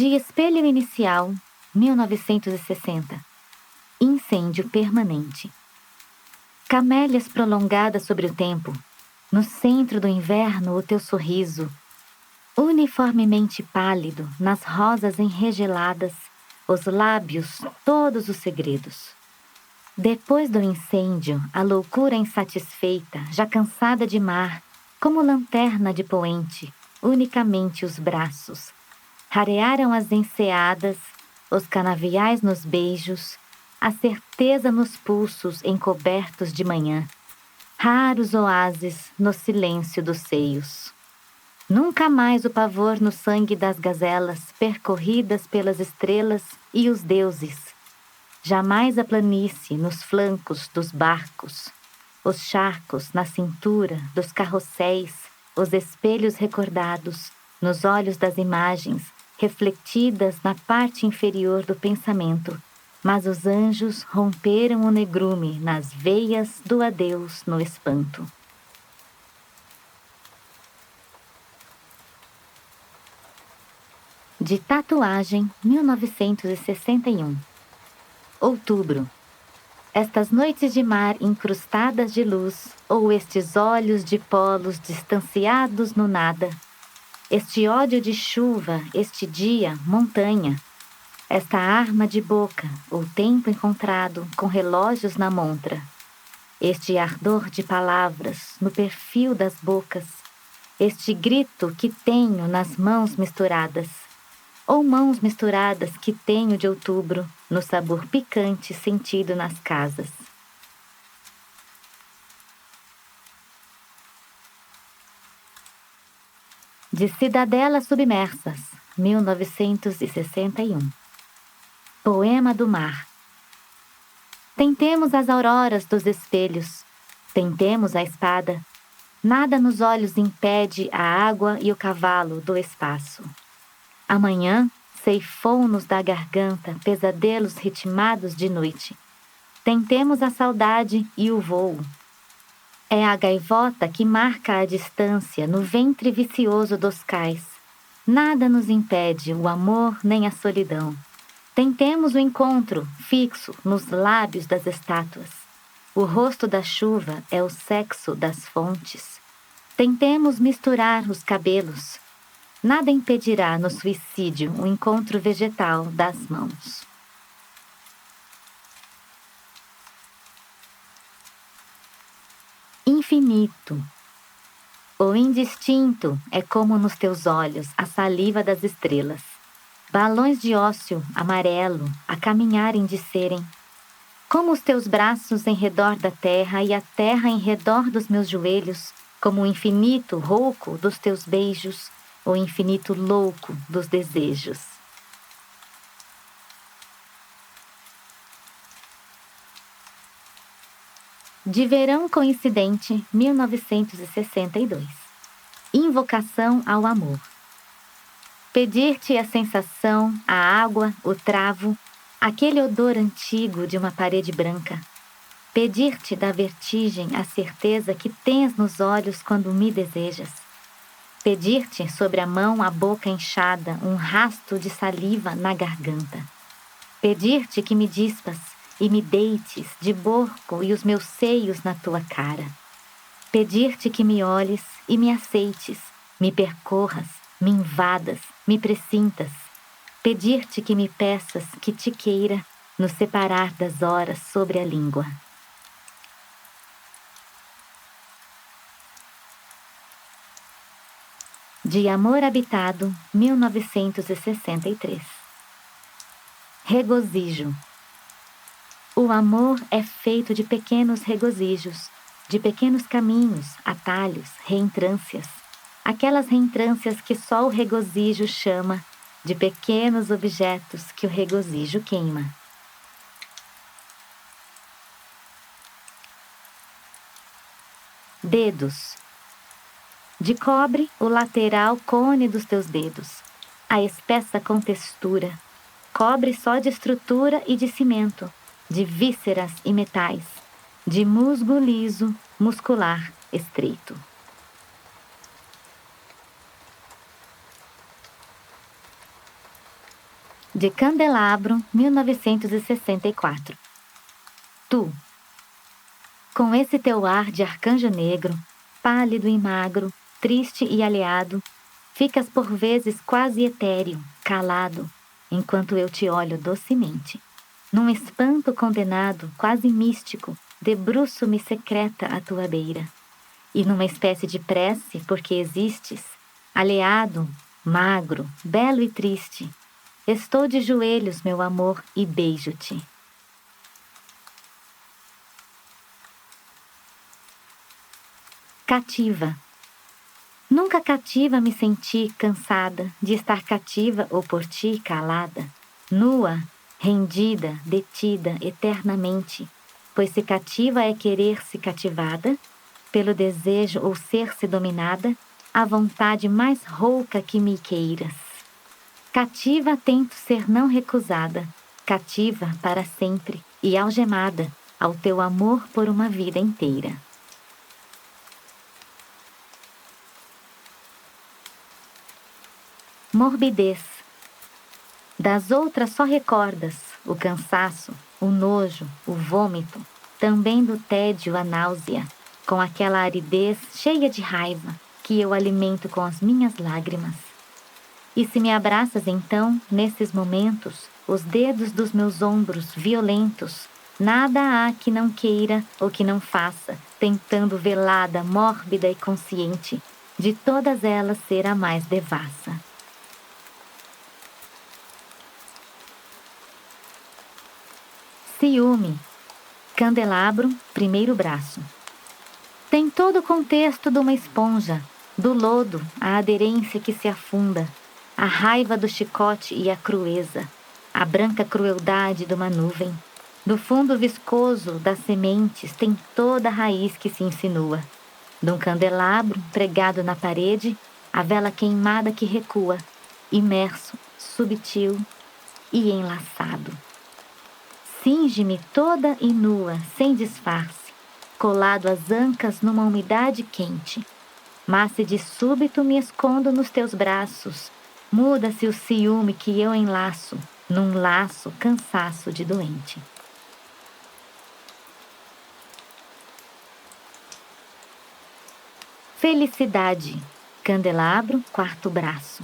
De espelho inicial, 1960. Incêndio permanente. Camélias prolongadas sobre o tempo. No centro do inverno, o teu sorriso. Uniformemente pálido, nas rosas enregeladas, os lábios, todos os segredos. Depois do incêndio, a loucura insatisfeita, já cansada de mar, como lanterna de poente, unicamente os braços. Rarearam as enseadas, os canaviais nos beijos, a certeza nos pulsos encobertos de manhã, raros oásis no silêncio dos seios. Nunca mais o pavor no sangue das gazelas percorridas pelas estrelas e os deuses. Jamais a planície nos flancos dos barcos, os charcos na cintura dos carrosséis, os espelhos recordados nos olhos das imagens, refletidas na parte inferior do pensamento, mas os anjos romperam o negrume nas veias do adeus no espanto. De tatuagem, 1961. Outubro. Estas noites de mar incrustadas de luz, ou estes olhos de polos distanciados no nada, este ódio de chuva, este dia, montanha, esta arma de boca, o tempo encontrado com relógios na montra, este ardor de palavras no perfil das bocas, este grito que tenho nas mãos misturadas, ou mãos misturadas que tenho de outubro, no sabor picante sentido nas casas. De Cidadelas Submersas, 1961. Poema do mar. Tentemos as auroras dos espelhos, tentemos a espada. Nada nos olhos impede a água e o cavalo do espaço. Amanhã ceifou-nos da garganta pesadelos ritmados de noite. Tentemos a saudade e o vôo. É a gaivota que marca a distância no ventre vicioso dos cais. Nada nos impede o amor nem a solidão. Tentemos o encontro fixo nos lábios das estátuas. O rosto da chuva é o sexo das fontes. Tentemos misturar os cabelos. Nada impedirá no suicídio o encontro vegetal das mãos. Infinito. O indistinto é como nos teus olhos a saliva das estrelas. Balões de ócio amarelo a caminharem de serem. Como os teus braços em redor da terra e a terra em redor dos meus joelhos, como o infinito rouco dos teus beijos, o infinito louco dos desejos. De verão coincidente, 1962. Invocação ao amor. Pedir-te a sensação, a água, o travo, aquele odor antigo de uma parede branca. Pedir-te da vertigem a certeza que tens nos olhos quando me desejas. Pedir-te sobre a mão a boca inchada, um rasto de saliva na garganta. Pedir-te que me dispas e me deites de borco e os meus seios na tua cara. Pedir-te que me olhes e me aceites, me percorras, me invadas, me precintas. Pedir-te que me peças que te queira nos separar das horas sobre a língua. De Amor Habitado, 1963. Regozijo. O amor é feito de pequenos regozijos, de pequenos caminhos, atalhos, reentrâncias. Aquelas reentrâncias que só o regozijo chama, de pequenos objetos que o regozijo queima. Dedos. De cobre, o lateral cone dos teus dedos, a espessa contextura, cobre só de estrutura e de cimento, de vísceras e metais, de musgo liso, muscular, estreito. De Candelabro, 1964. Tu, com esse teu ar de arcanjo negro, pálido e magro, triste e aliado, ficas por vezes quase etéreo, calado, enquanto eu te olho docemente. Num espanto condenado, quase místico, debruço-me secreta à tua beira. E numa espécie de prece, porque existes, aleado, magro, belo e triste, estou de joelhos, meu amor, e beijo-te. Cativa. Nunca cativa me senti cansada de estar cativa ou por ti calada, nua, rendida, detida eternamente, pois se cativa é querer-se cativada, pelo desejo ou ser-se dominada, a vontade mais rouca que me queiras. Cativa tento ser não recusada, cativa para sempre e algemada ao teu amor por uma vida inteira. Morbidez. Das outras só recordas o cansaço, o nojo, o vômito, também do tédio a náusea, com aquela aridez cheia de raiva que eu alimento com as minhas lágrimas. E se me abraças então, nesses momentos, os dedos dos meus ombros violentos, nada há que não queira ou que não faça, tentando velada, mórbida e consciente, de todas elas ser a mais devassa. Ciúme. Candelabro, primeiro braço. Tem todo o contexto de uma esponja, do lodo, a aderência que se afunda, a raiva do chicote e a crueza, a branca crueldade de uma nuvem. Do fundo viscoso das sementes tem toda a raiz que se insinua. De um candelabro pregado na parede, a vela queimada que recua, imerso, subtil e enlaçado. Cinge-me toda e nua, sem disfarce, colado às ancas numa umidade quente. Mas se de súbito me escondo nos teus braços, muda-se o ciúme que eu enlaço, num laço cansaço de doente. Felicidade. Candelabro, quarto braço.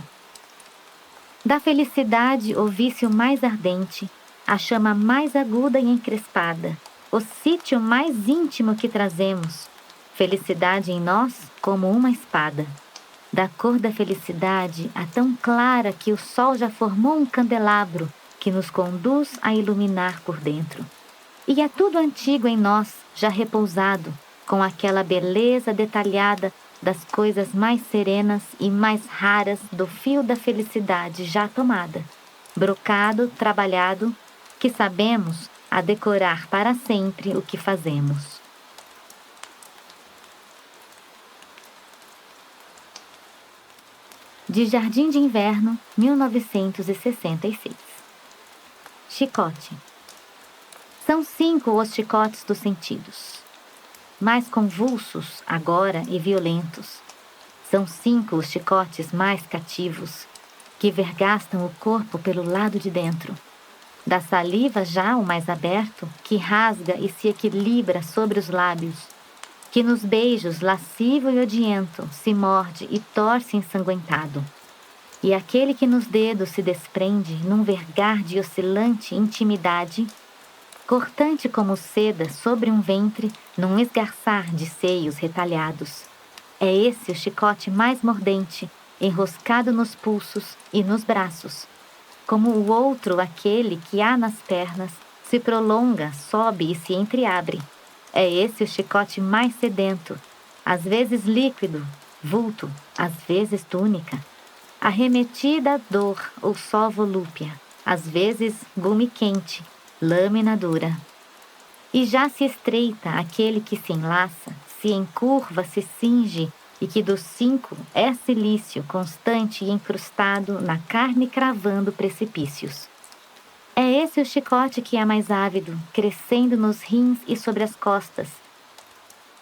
Da felicidade o vício mais ardente, a chama mais aguda e encrespada, o sítio mais íntimo que trazemos, felicidade em nós como uma espada. Da cor da felicidade, a tão clara que o sol já formou um candelabro que nos conduz a iluminar por dentro. E é tudo antigo em nós, já repousado, com aquela beleza detalhada das coisas mais serenas e mais raras do fio da felicidade já tomada, brocado, trabalhado, que sabemos a decorar para sempre o que fazemos. De Jardim de Inverno, 1966. Chicote. São 5 os chicotes dos sentidos, mais convulsos agora e violentos. São 5 os chicotes mais cativos, que vergastam o corpo pelo lado de dentro. Da saliva já o mais aberto, que rasga e se equilibra sobre os lábios, que nos beijos lascivo e odiento se morde e torce ensanguentado. E aquele que nos dedos se desprende num vergar de oscilante intimidade, cortante como seda sobre um ventre, num esgarçar de seios retalhados. É esse o chicote mais mordente, enroscado nos pulsos e nos braços. Como o outro, aquele que há nas pernas, se prolonga, sobe e se entreabre. É esse o chicote mais sedento, às vezes líquido, vulto, às vezes túnica. Arremetida a dor ou só volúpia, às vezes gume quente, lâmina dura. E já se estreita aquele que se enlaça, se encurva, se cinge, e que dos 5 é silício constante e encrustado na carne cravando precipícios. É esse o chicote que é mais ávido, crescendo nos rins e sobre as costas.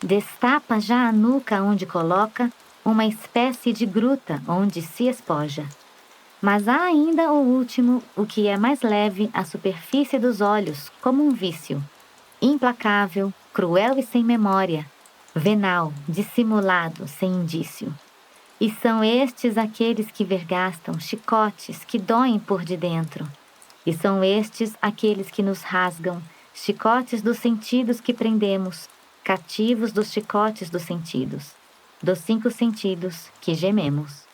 Destapa já a nuca onde coloca uma espécie de gruta onde se espoja. Mas há ainda o último, o que é mais leve à superfície dos olhos, como um vício. Implacável, cruel e sem memória, venal, dissimulado, sem indício. E são estes aqueles que vergastam chicotes que doem por de dentro. E são estes aqueles que nos rasgam, chicotes dos sentidos que prendemos, cativos dos chicotes dos sentidos, dos 5 sentidos que gememos.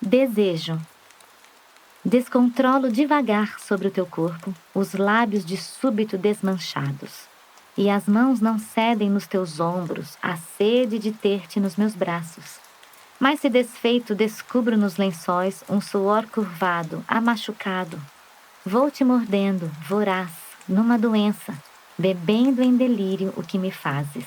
Desejo. Descontrolo devagar sobre o teu corpo os lábios de súbito desmanchados, e as mãos não cedem nos teus ombros à sede de ter-te nos meus braços. Mas se desfeito descubro nos lençóis um suor curvado, amachucado. Vou te mordendo, voraz, numa doença, bebendo em delírio o que me fazes.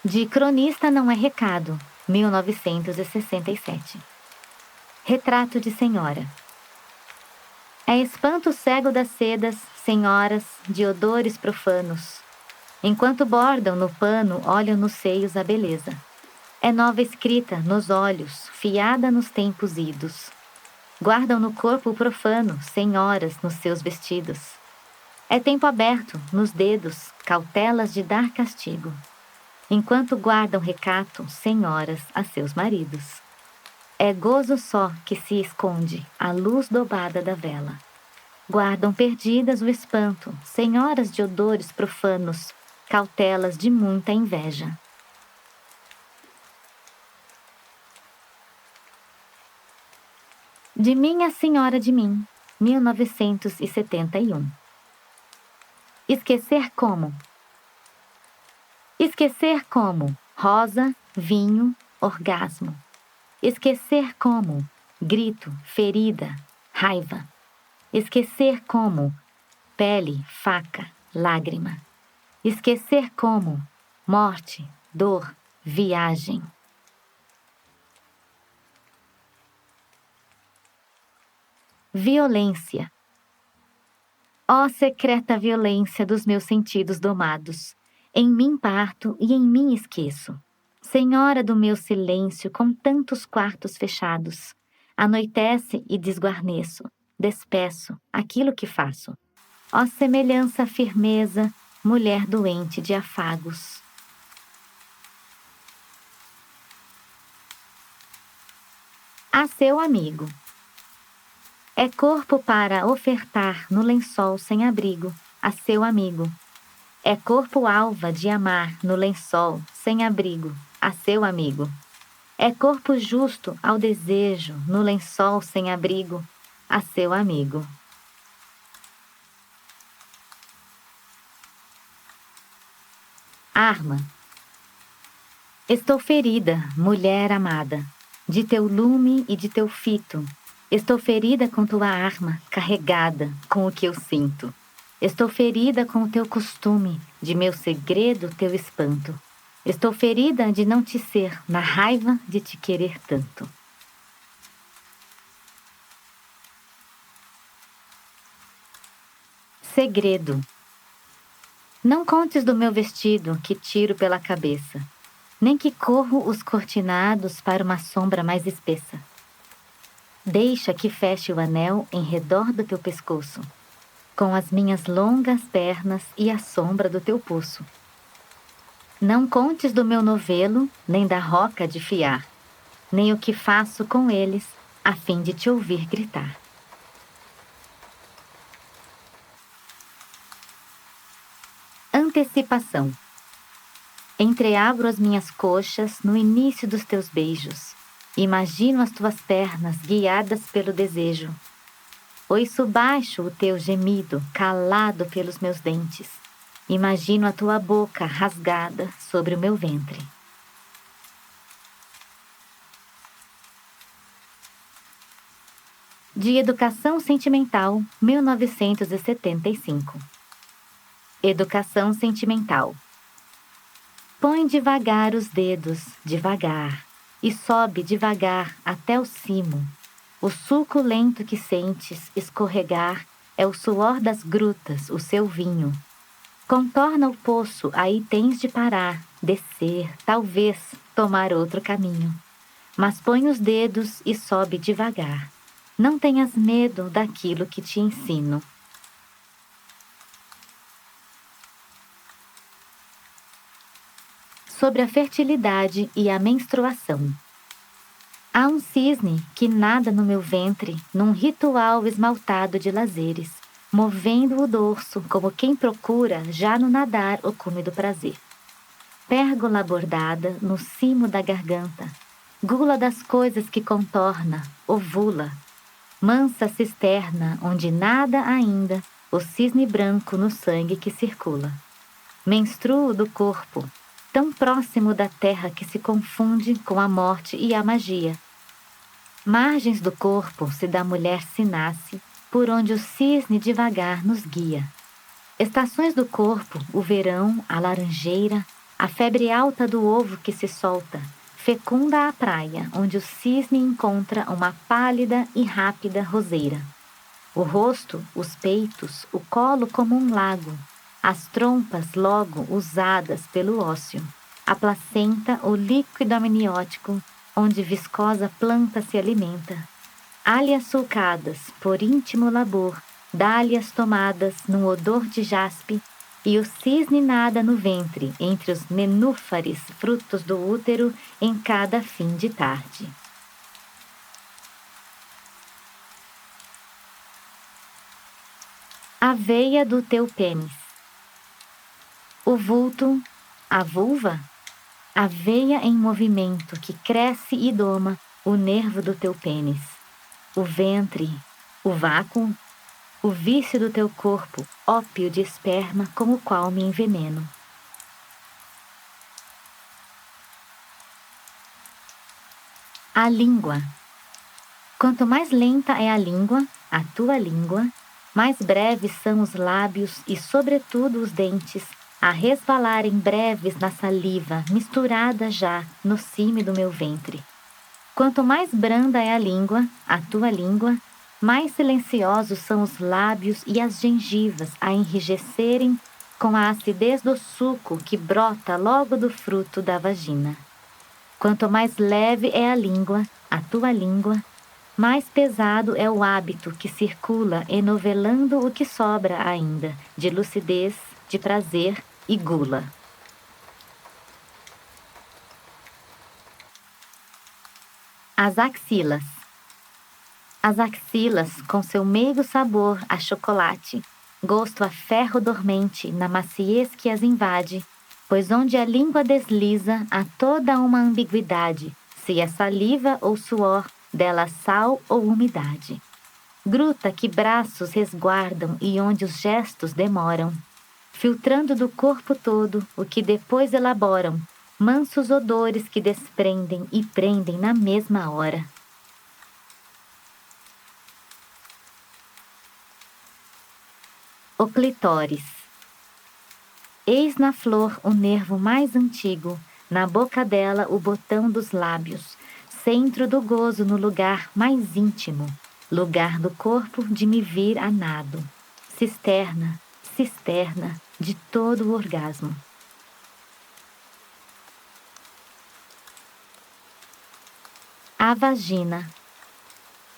De Cronista Não é Recado, 1967. Retrato de Senhora. É espanto cego das sedas, senhoras, de odores profanos. Enquanto bordam no pano, olham nos seios a beleza. É nova escrita nos olhos, fiada nos tempos idos. Guardam no corpo o profano, senhoras nos seus vestidos. É tempo aberto, nos dedos, cautelas de dar castigo. Enquanto guardam recato, senhoras a seus maridos. É gozo só que se esconde à luz dobada da vela. Guardam perdidas o espanto, senhoras de odores profanos, cautelas de muita inveja. De Minha Senhora de Mim, 1971. Esquecer como? Esquecer como rosa, vinho, orgasmo. Esquecer como grito, ferida, raiva. Esquecer como pele, faca, lágrima. Esquecer como morte, dor, viagem. Violência. Ó secreta violência dos meus sentidos domados, em mim parto e em mim esqueço. Senhora do meu silêncio com tantos quartos fechados, anoitece e desguarneço, despeço aquilo que faço. Ó semelhança firmeza, mulher doente de afagos. A seu amigo. É corpo para ofertar no lençol sem abrigo, a seu amigo. É corpo alva de amar no lençol sem abrigo, a seu amigo. É corpo justo ao desejo no lençol sem abrigo, a seu amigo. Arma. Estou ferida, mulher amada, de teu lume e de teu fito. Estou ferida com tua arma, carregada com o que eu sinto. Estou ferida com o teu costume, de meu segredo teu espanto. Estou ferida de não te ser, na raiva de te querer tanto. Segredo. Não contes do meu vestido que tiro pela cabeça, nem que corro os cortinados para uma sombra mais espessa. Deixa que feche o anel em redor do teu pescoço, com as minhas longas pernas e a sombra do teu pulso. Não contes do meu novelo, nem da roca de fiar, nem o que faço com eles, a fim de te ouvir gritar. Antecipação. Entreabro as minhas coxas no início dos teus beijos. Imagino as tuas pernas guiadas pelo desejo. Ouço baixo o teu gemido, calado pelos meus dentes. Imagino a tua boca rasgada sobre o meu ventre. De Educação Sentimental, 1975. Educação Sentimental. Põe devagar os dedos, devagar, e sobe devagar até o cimo. O sulco lento que sentes escorregar é o suor das grutas, o seu vinho. Contorna o poço, aí tens de parar, descer, talvez tomar outro caminho. Mas põe os dedos e sobe devagar. Não tenhas medo daquilo que te ensino. Sobre a fertilidade e a menstruação. Há um cisne que nada no meu ventre, num ritual esmaltado de lazeres, movendo o dorso como quem procura já no nadar o cume do prazer. Pérgola bordada no cimo da garganta, gula das coisas que contorna, ovula. Mansa cisterna onde nada ainda, o cisne branco no sangue que circula. Menstruo do corpo, tão próximo da terra que se confunde com a morte e a magia. Margens do corpo se da mulher se nasce, por onde o cisne devagar nos guia. Estações do corpo, o verão, a laranjeira, a febre alta do ovo que se solta, fecunda a praia, onde o cisne encontra uma pálida e rápida roseira. O rosto, os peitos, o colo como um lago, as trompas logo usadas pelo ósseo, a placenta, o líquido amniótico, onde viscosa planta se alimenta. Alhas sulcadas, por íntimo labor, dálias tomadas num odor de jaspe, e o cisne nada no ventre, entre os nenúfares, frutos do útero, em cada fim de tarde. A veia do teu pênis. O vulto, a vulva, a veia em movimento que cresce e doma o nervo do teu pênis. O ventre, o vácuo, o vício do teu corpo, ópio de esperma com o qual me enveneno. A língua. Quanto mais lenta é a língua, a tua língua, mais breves são os lábios e, sobretudo, os dentes, a resvalarem breves na saliva, misturada já no cime do meu ventre. Quanto mais branda é a tua língua, mais silenciosos são os lábios e as gengivas a enrijecerem com a acidez do suco que brota logo do fruto da vagina. Quanto mais leve é a tua língua, mais pesado é o hábito que circula enovelando o que sobra ainda de lucidez, de prazer e gula. As axilas. As axilas, com seu meigo sabor a chocolate, gosto a ferro dormente na maciez que as invade, pois onde a língua desliza há toda uma ambiguidade, se é saliva ou suor, dela sal ou umidade. Gruta que braços resguardam e onde os gestos demoram, filtrando do corpo todo o que depois elaboram, mansos odores que desprendem e prendem na mesma hora. O clitóris. Eis na flor o nervo mais antigo, na boca dela o botão dos lábios, centro do gozo no lugar mais íntimo, lugar do corpo de me vir a nado, cisterna, cisterna de todo o orgasmo. A vagina.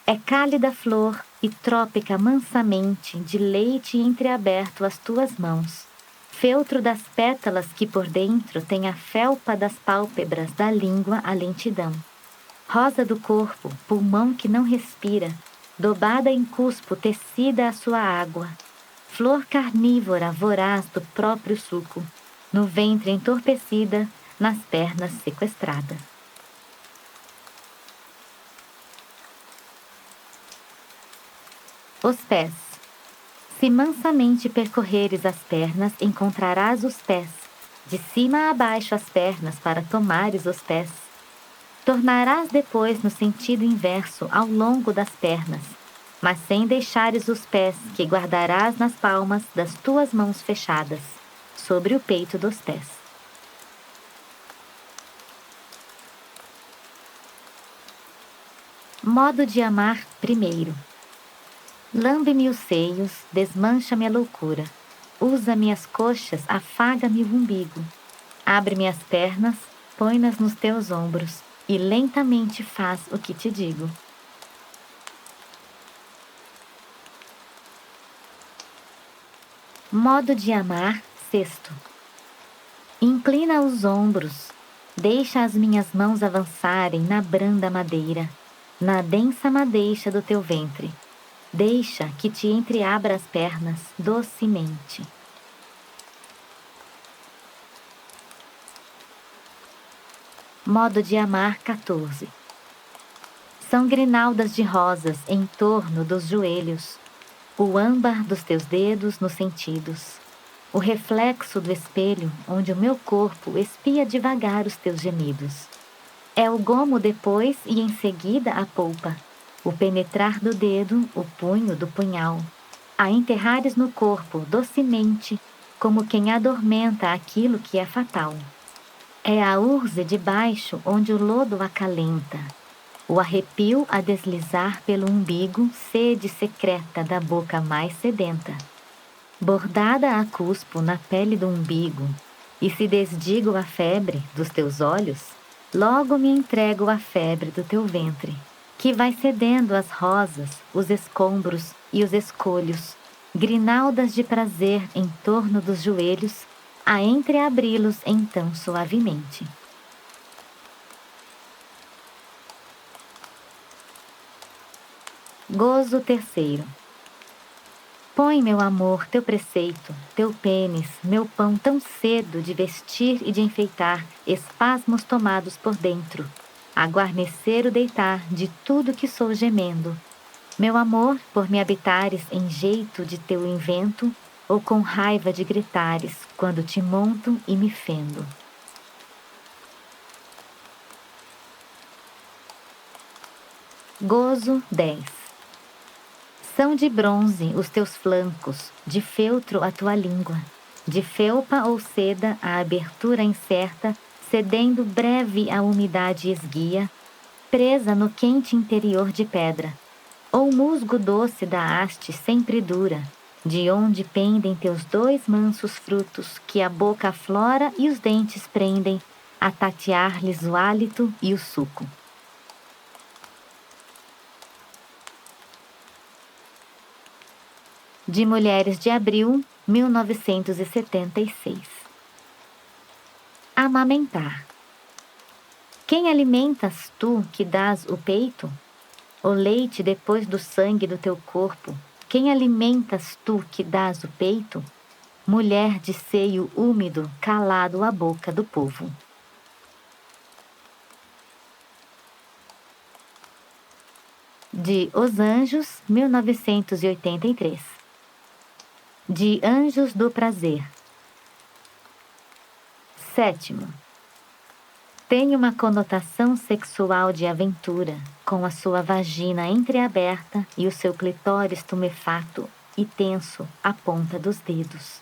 É cálida flor e trópica mansamente de leite entreaberto às tuas mãos, feltro das pétalas que por dentro tem a felpa das pálpebras da língua a lentidão. Rosa do corpo, pulmão que não respira, dobada em cuspo tecida a sua água, flor carnívora voraz do próprio suco, no ventre entorpecida, nas pernas sequestrada. Os pés. Se mansamente percorreres as pernas, encontrarás os pés, de cima a baixo as pernas para tomares os pés. Tornarás depois no sentido inverso ao longo das pernas, mas sem deixares os pés que guardarás nas palmas das tuas mãos fechadas, sobre o peito dos pés. Modo de amar primeiro. Lambe-me os seios, desmancha-me a loucura. usa minhas coxas, afaga-me o umbigo. Abre minhas pernas, põe-nas nos teus ombros, e lentamente faz o que te digo. Modo de amar, sexto. Inclina os ombros, deixa as minhas mãos avançarem na branda madeira, na densa madeixa do teu ventre. Deixa que te entreabra as pernas docemente. Modo de amar, 14. São grinaldas de rosas em torno dos joelhos, o âmbar dos teus dedos nos sentidos, o reflexo do espelho onde o meu corpo espia devagar os teus gemidos. É o gomo depois e em seguida a polpa, o penetrar do dedo, o punho do punhal, a enterrares no corpo docemente, como quem adormenta aquilo que é fatal. É a urze de baixo onde o lodo acalenta, o arrepio a deslizar pelo umbigo, sede secreta da boca mais sedenta. Bordada a cuspo na pele do umbigo, e se desdigo a febre dos teus olhos, logo me entrego à febre do teu ventre, que vai cedendo as rosas, os escombros e os escolhos, grinaldas de prazer em torno dos joelhos, a entreabri-los então suavemente. Gozo terceiro. Põe, meu amor, teu preceito, teu pênis, meu pão tão cedo de vestir e de enfeitar, espasmos tomados por dentro, a guarnecer o deitar de tudo que sou gemendo. Meu amor, por me habitares em jeito de teu invento, ou com raiva de gritares, quando te monto e me fendo. Gozo 10. São de bronze os teus flancos, de feltro a tua língua, de felpa ou seda a abertura incerta, cedendo breve a umidade esguia, presa no quente interior de pedra, ou musgo doce da haste sempre dura, de onde pendem teus dois mansos frutos, que a boca aflora e os dentes prendem, a tatear-lhes o hálito e o suco. De Mulheres de Abril, 1976. Amamentar. Quem alimentas tu que dás o peito? O leite depois do sangue do teu corpo? Quem alimentas tu que dás o peito? Mulher de seio úmido, calado a boca do povo. De Os Anjos, 1983. De Anjos do Prazer. Sétimo. Tem uma conotação sexual de aventura, com a sua vagina entreaberta e o seu clitóris tumefato e tenso à ponta dos dedos.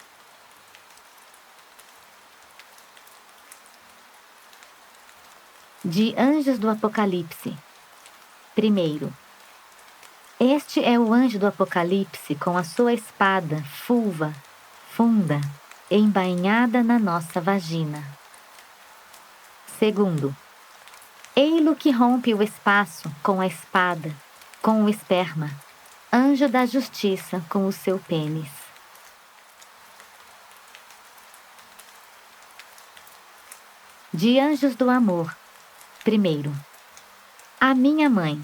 De Anjos do Apocalipse. Primeiro. Este é o anjo do Apocalipse com a sua espada fulva, funda, embainhada na nossa vagina. Segundo, ei-lo que rompe o espaço com a espada, com o esperma, anjo da justiça com o seu pênis. De Anjos do Amor. Primeiro, a minha mãe.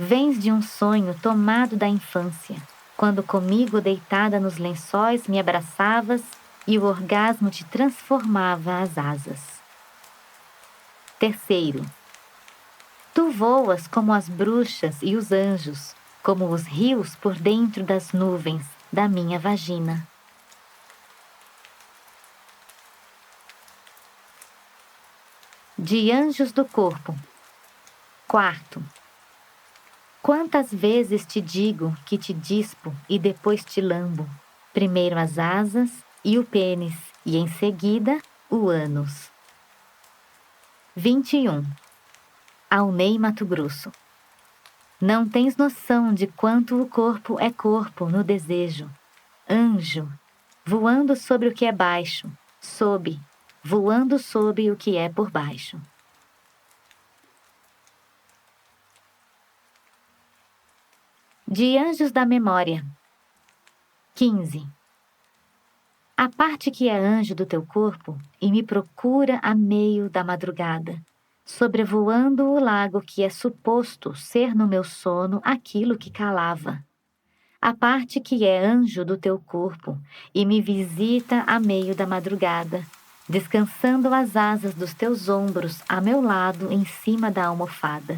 Vens de um sonho tomado da infância, quando comigo deitada nos lençóis me abraçavas e o orgasmo te transformava as asas. Terceiro, tu voas como as bruxas e os anjos, como os rios por dentro das nuvens da minha vagina. De Anjos do Corpo. Quarto, quantas vezes te digo que te dispo e depois te lambo, primeiro as asas e o pênis, e em seguida o ânus. 21. Ao Ney Matogrosso. Não tens noção de quanto o corpo é corpo no desejo. Anjo, voando sobre o que é baixo, voando sob o que é por baixo. De anjos da memória. 15. A parte que é anjo do teu corpo e me procura a meio da madrugada, sobrevoando o lago que é suposto ser no meu sono aquilo que calava. A parte que é anjo do teu corpo e me visita a meio da madrugada, descansando as asas dos teus ombros a meu lado em cima da almofada.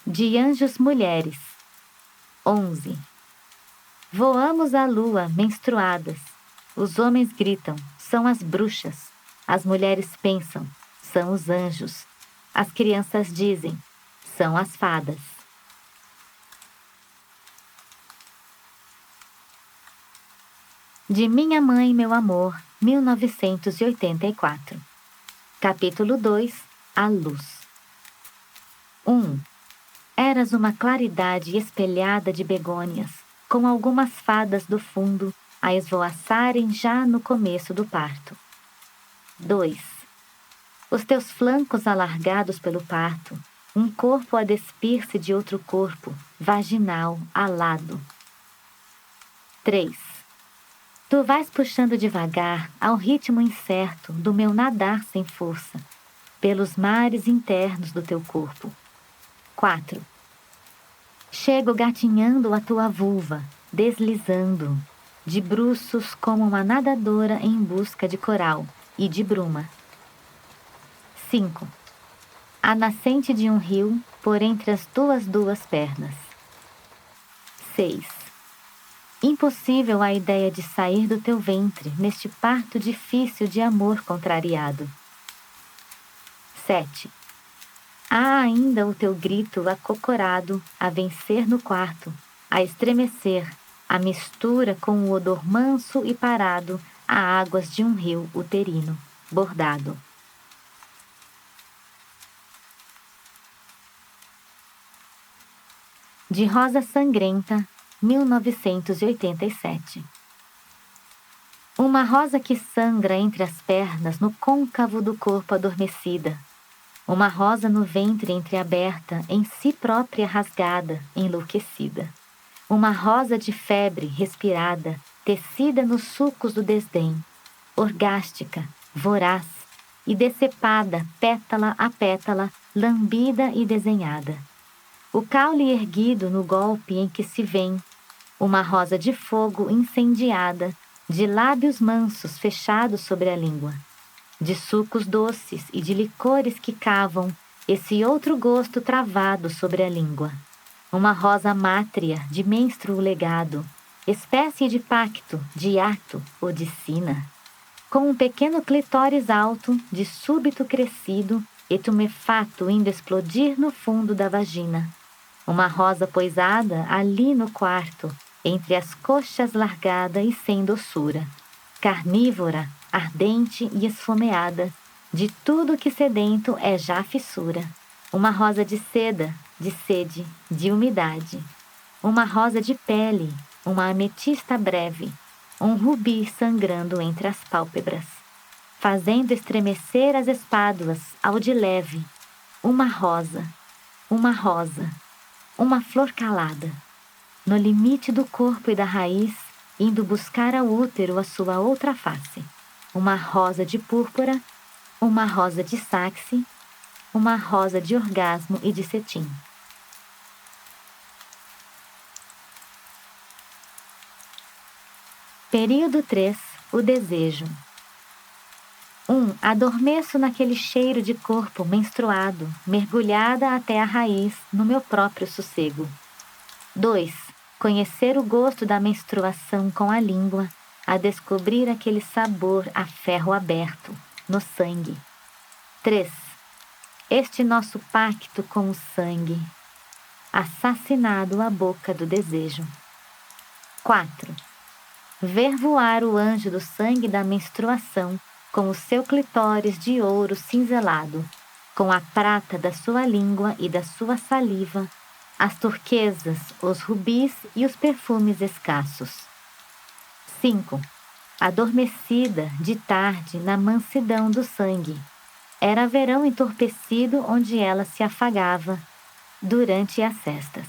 De anjos mulheres. 11. Voamos à lua menstruadas. Os homens gritam, são as bruxas. As mulheres pensam, são os anjos. As crianças dizem, são as fadas. De Minha Mãe, Meu Amor, 1984. Capítulo 2. A Luz. 1. Eras uma claridade espelhada de begônias, com algumas fadas do fundo a esvoaçarem já no começo do parto. 2. Os teus flancos alargados pelo parto, um corpo a despir-se de outro corpo, vaginal, alado. 3. Tu vais puxando devagar, ao ritmo incerto do meu nadar sem força, pelos mares internos do teu corpo. 4. Chego gatinhando a tua vulva, deslizando, de bruços como uma nadadora em busca de coral e de bruma. 5. A nascente de um rio por entre as tuas duas pernas. 6. Impossível a ideia de sair do teu ventre neste parto difícil de amor contrariado. 7. Há ainda o teu grito acocorado a vencer no quarto, a estremecer, a mistura com o odor manso e parado a águas de um rio uterino, bordado. De Rosa Sangrenta, 1987. Uma rosa que sangra entre as pernas no côncavo do corpo adormecida. Uma rosa no ventre entreaberta, em si própria rasgada, enlouquecida. Uma rosa de febre respirada, tecida nos sulcos do desdém, orgástica, voraz, e decepada pétala a pétala, lambida e desenhada. O caule erguido no golpe em que se vem, uma rosa de fogo incendiada, de lábios mansos fechados sobre a língua. De sucos doces e de licores que cavam esse outro gosto travado sobre a língua. Uma rosa mátria de menstruo legado, espécie de pacto, de ato ou de sina. Com um pequeno clitóris alto, de súbito crescido e tumefato indo explodir no fundo da vagina. Uma rosa poisada ali no quarto, entre as coxas largada e sem doçura. Carnívora, ardente e esfomeada, de tudo que sedento é já fissura. Uma rosa de seda, de sede, de umidade. Uma rosa de pele, uma ametista breve, um rubi sangrando entre as pálpebras, fazendo estremecer as espáduas ao de leve. Uma rosa, uma flor calada, no limite do corpo e da raiz, indo buscar ao útero a sua outra face. Uma rosa de púrpura, uma rosa de saxe, uma rosa de orgasmo e de cetim. Período 3. O desejo. 1. Adormeço naquele cheiro de corpo menstruado, mergulhada até a raiz no meu próprio sossego. 2. Conhecer o gosto da menstruação com a língua, a descobrir aquele sabor a ferro aberto, no sangue. 3. Este nosso pacto com o sangue, assassinado à boca do desejo. 4. Ver voar o anjo do sangue da menstruação com o seu clitóris de ouro cinzelado, com a prata da sua língua e da sua saliva, as turquesas, os rubis e os perfumes escassos. 5. Adormecida de tarde na mansidão do sangue. Era verão entorpecido onde ela se afagava durante as cestas.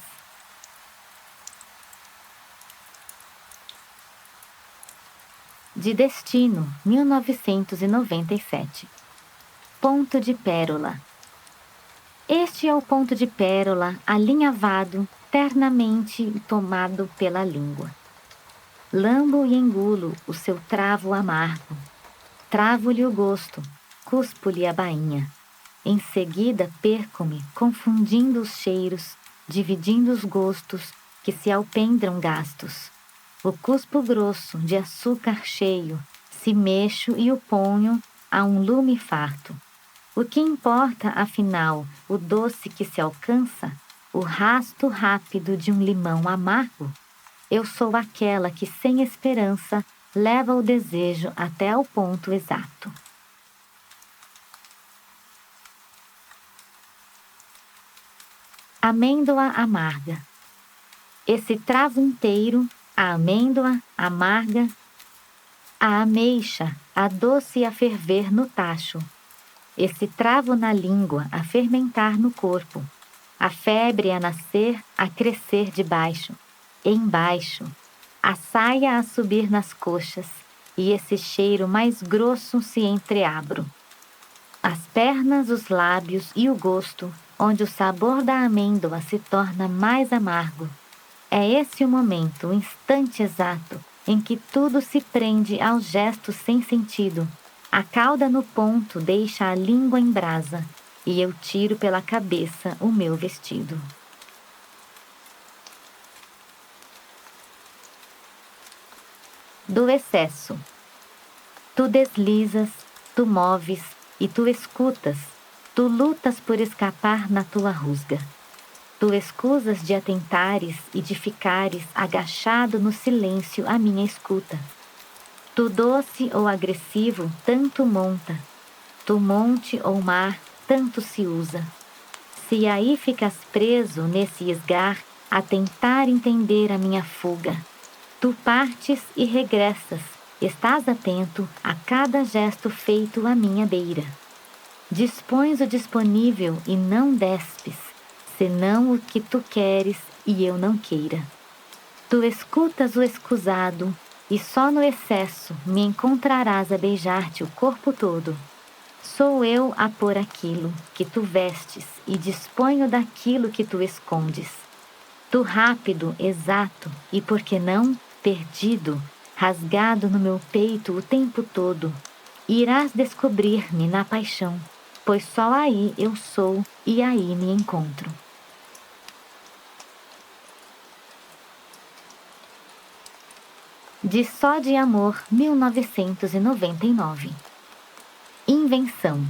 De Destino, 1997. Ponto de pérola. Este é o ponto de pérola alinhavado, ternamente tomado pela língua. Lambo e engulo o seu travo amargo. Travo-lhe o gosto, cuspo-lhe a bainha. Em seguida perco-me, confundindo os cheiros, dividindo os gostos, que se alpendram gastos. O cuspo grosso de açúcar cheio, se mexo e o ponho a um lume farto. O que importa, afinal, o doce que se alcança, o rasto rápido de um limão amargo? Eu sou aquela que, sem esperança, leva o desejo até ao ponto exato. Amêndoa amarga. Esse travo inteiro, a amêndoa amarga, a ameixa, a doce a ferver no tacho, esse travo na língua a fermentar no corpo, a febre a nascer, a crescer debaixo, embaixo, a saia a subir nas coxas, e esse cheiro mais grosso se entreabro. As pernas, os lábios e o gosto, onde o sabor da amêndoa se torna mais amargo. É esse o momento, o instante exato, em que tudo se prende aos gestos sem sentido. A cauda no ponto deixa a língua em brasa, e eu tiro pela cabeça o meu vestido. Do excesso. Tu deslizas, tu moves e tu escutas, tu lutas por escapar na tua rusga. Tu escusas de atentares e de ficares agachado no silêncio à minha escuta. Tu doce ou agressivo tanto monta, tu monte ou mar tanto se usa. Se aí ficas preso nesse esgar a tentar entender a minha fuga, tu partes e regressas, estás atento a cada gesto feito à minha beira. Dispões o disponível e não despes, senão o que tu queres e eu não queira. Tu escutas o escusado, e só no excesso me encontrarás a beijar-te o corpo todo. Sou eu a pôr aquilo que tu vestes e disponho daquilo que tu escondes. Tu rápido, exato e, por que não, perdido, rasgado no meu peito o tempo todo, irás descobrir-me na paixão, pois só aí eu sou e aí me encontro. De Só de Amor, 1999. Invenção.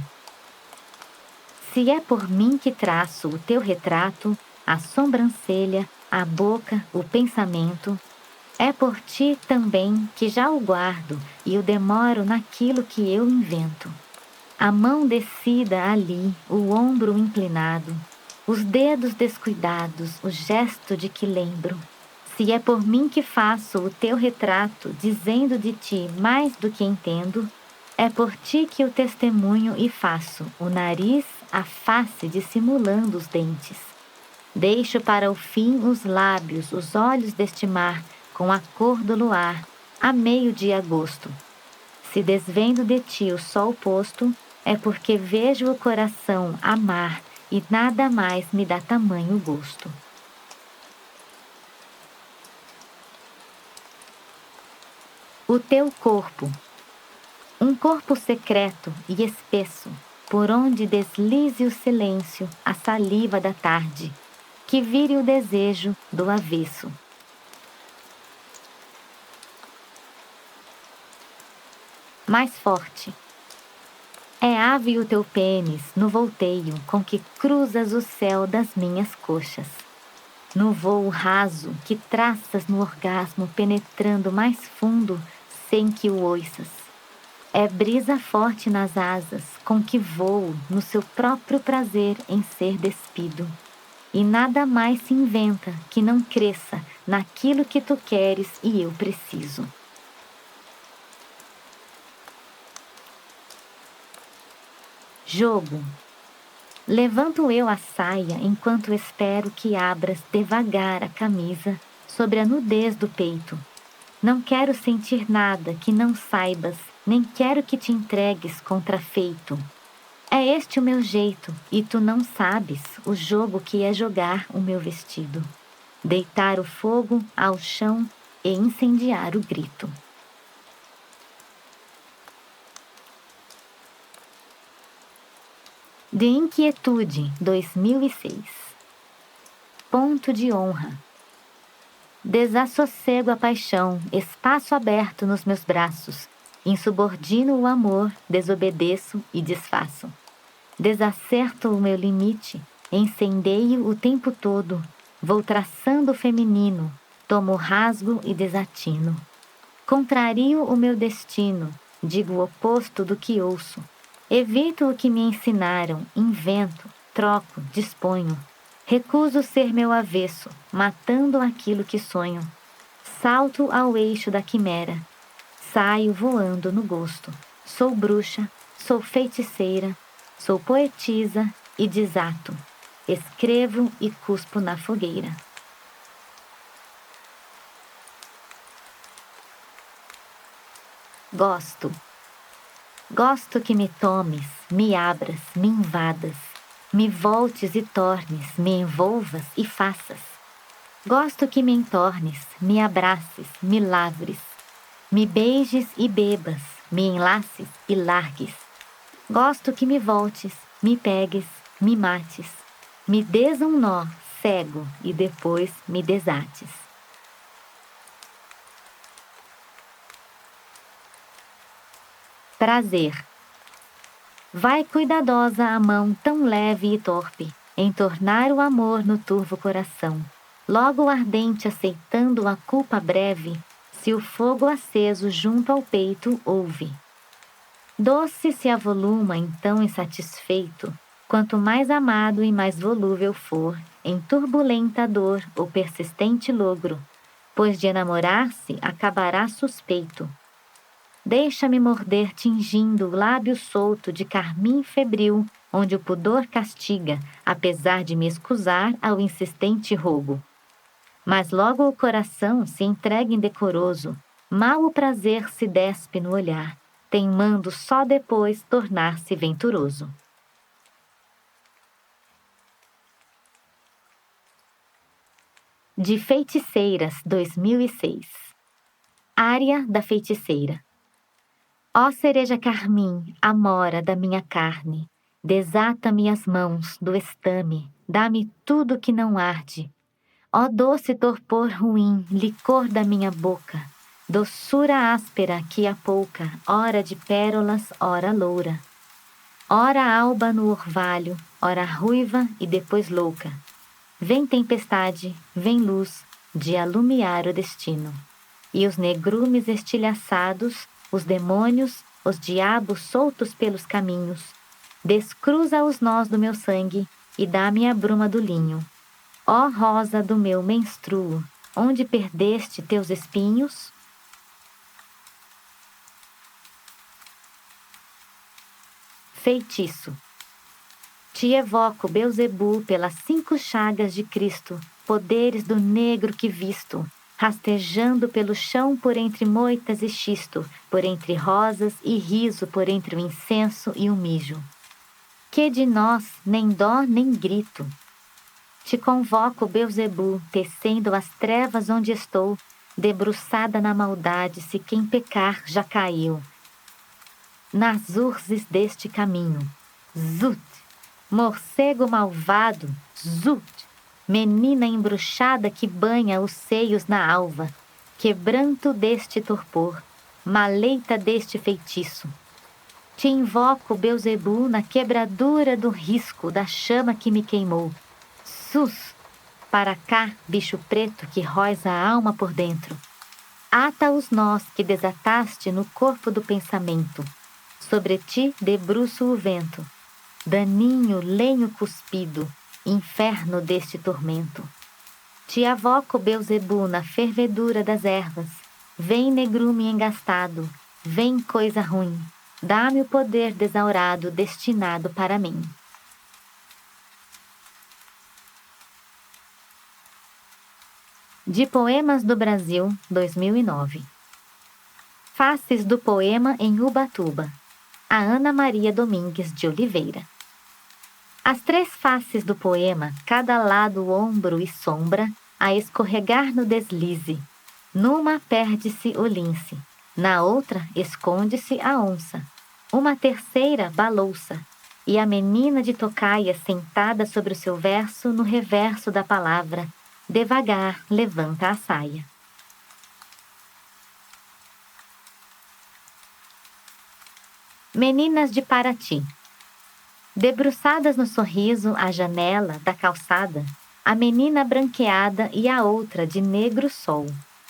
Se é por mim que traço o teu retrato, a sobrancelha, a boca, o pensamento, é por ti também que já o guardo e o demoro naquilo que eu invento. A mão descida ali, o ombro inclinado, os dedos descuidados, o gesto de que lembro. Se é por mim que faço o teu retrato, dizendo de ti mais do que entendo, é por ti que o testemunho e faço o nariz, a face dissimulando os dentes. Deixo para o fim os lábios, os olhos deste mar, com a cor do luar, a meio de agosto. Se desvendo de ti o sol posto, é porque vejo o coração amar e nada mais me dá tamanho gosto. O teu corpo. Um corpo secreto e espesso, por onde deslize o silêncio, a saliva da tarde, que vire o desejo do avesso. Mais forte. É ave o teu pênis no volteio com que cruzas o céu das minhas coxas. No voo raso que traças no orgasmo penetrando mais fundo sem que o ouças. É brisa forte nas asas com que voo no seu próprio prazer em ser despido. e nada mais se inventa que não cresça naquilo que tu queres e eu preciso. Jogo. Levanto eu a saia enquanto espero que abras devagar a camisa sobre a nudez do peito. Não quero sentir nada que não saibas, nem quero que te entregues contrafeito. É este o meu jeito, e tu não sabes o jogo que é jogar o meu vestido. Deitar o fogo ao chão e incendiar o grito. De Inquietude, 2006. Ponto de honra. Desassossego a paixão, espaço aberto nos meus braços. Insubordino o amor, desobedeço e desfaço. Desacerto o meu limite, incendeio o tempo todo. Vou traçando o feminino, tomo rasgo e desatino. Contrario o meu destino, digo o oposto do que ouço. Evito o que me ensinaram, invento, troco, disponho. Recuso ser meu avesso, matando aquilo que sonho. Salto ao eixo da quimera. Saio voando no gosto. Sou bruxa, sou feiticeira, sou poetisa e desato. Escrevo e cuspo na fogueira. Gosto. Gosto que me tomes, me abras, me invadas, me voltes e tornes, me envolvas e faças. Gosto que me entornes, me abraces, me lavres, me beijes e bebas, me enlaces e largues. Gosto que me voltes, me pegues, me mates, me des um nó cego e depois me desates. Prazer. Vai cuidadosa a mão tão leve e torpe, em tornar o amor no turvo coração. Logo ardente aceitando a culpa breve, se o fogo aceso junto ao peito houve. Doce se avoluma então insatisfeito, quanto mais amado e mais volúvel for, em turbulenta dor ou persistente logro, pois de enamorar-se acabará suspeito. Deixa-me morder tingindo o lábio solto de carmim febril, onde o pudor castiga, apesar de me escusar ao insistente rogo. Mas logo o coração se entrega indecoroso, mal o prazer se despe no olhar, teimando só depois tornar-se venturoso. De Feiticeiras, 2006. Área da feiticeira. Ó cereja carmim, amora da minha carne, desata-me as mãos do estame, dá-me tudo que não arde. Ó doce torpor ruim, licor da minha boca, doçura áspera que apouca, ora de pérolas, ora loura. Ora alba no orvalho, ora ruiva e depois louca. Vem tempestade, vem luz, de alumiar o destino. E os negrumes estilhaçados, os demônios, os diabos soltos pelos caminhos, descruza os nós do meu sangue e dá-me a bruma do linho. Ó rosa do meu menstruo, onde perdeste teus espinhos? Feitiço. Te evoco, Belzebu, pelas 5 chagas de Cristo, poderes do negro que visto, rastejando pelo chão por entre moitas e xisto, por entre rosas e riso, por entre o incenso e o mijo. Que de nós nem dó nem grito. Te convoco, Belzebu, tecendo as trevas onde estou, debruçada na maldade, se quem pecar já caiu. Nas urzes deste caminho, Zut! Morcego malvado, Zut! Menina embruxada que banha os seios na alva, quebranto deste torpor, maleita deste feitiço. Te invoco, Belzebu, na quebradura do risco da chama que me queimou. Sus! Para cá, bicho preto que róis a alma por dentro. Ata os nós que desataste no corpo do pensamento. Sobre ti debruço o vento. Daninho lenho cuspido, inferno deste tormento. Te avoco, Belzebu, na fervedura das ervas. Vem, negrume engastado, vem, coisa ruim, dá-me o poder desaurado destinado para mim. De Poemas do Brasil, 2009. Faces do poema em Ubatuba, a Ana Maria Domingues de Oliveira. As três faces do poema, cada lado ombro e sombra, a escorregar no deslize. Numa perde-se o lince, na outra esconde-se a onça. Uma terceira balouça, e a menina de tocaia sentada sobre o seu verso no reverso da palavra, devagar levanta a saia. Meninas de Paraty. Debruçadas no sorriso à janela da calçada, a menina branqueada e a outra de negro sol,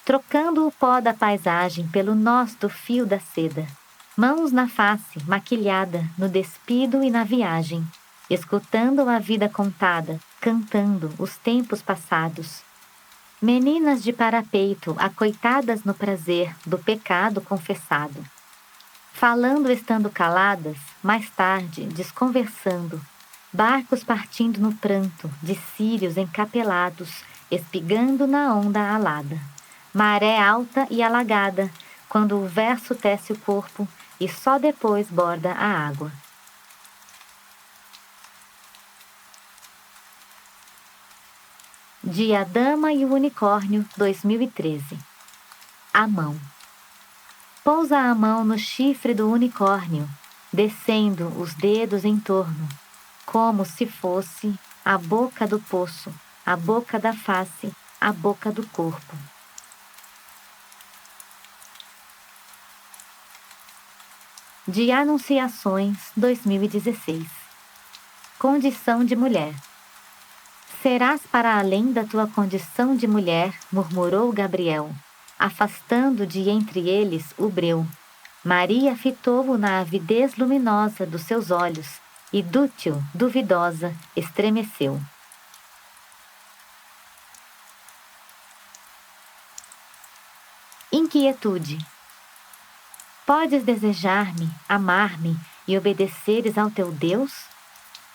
trocando o pó da paisagem pelo nós do fio da seda, mãos na face, maquilhada, no despido e na viagem, escutando a vida contada, cantando os tempos passados. Meninas de parapeito, acoitadas no prazer do pecado confessado. Falando estando caladas, mais tarde, desconversando, barcos partindo no pranto, de círios encapelados, espigando na onda alada. Maré alta e alagada, quando o verso tece o corpo e só depois borda a água. De A Dama e o Unicórnio, 2013. A mão. Pousa a mão no chifre do unicórnio, descendo os dedos em torno, como se fosse a boca do poço, a boca da face, a boca do corpo. De Anunciações, 2016. Condição de mulher. Serás para além da tua condição de mulher, murmurou Gabriel, afastando de entre eles o breu. Maria fitou-o na avidez luminosa dos seus olhos, e dútil, duvidosa, estremeceu. Inquietude. Podes desejar-me, amar-me e obedeceres ao teu Deus?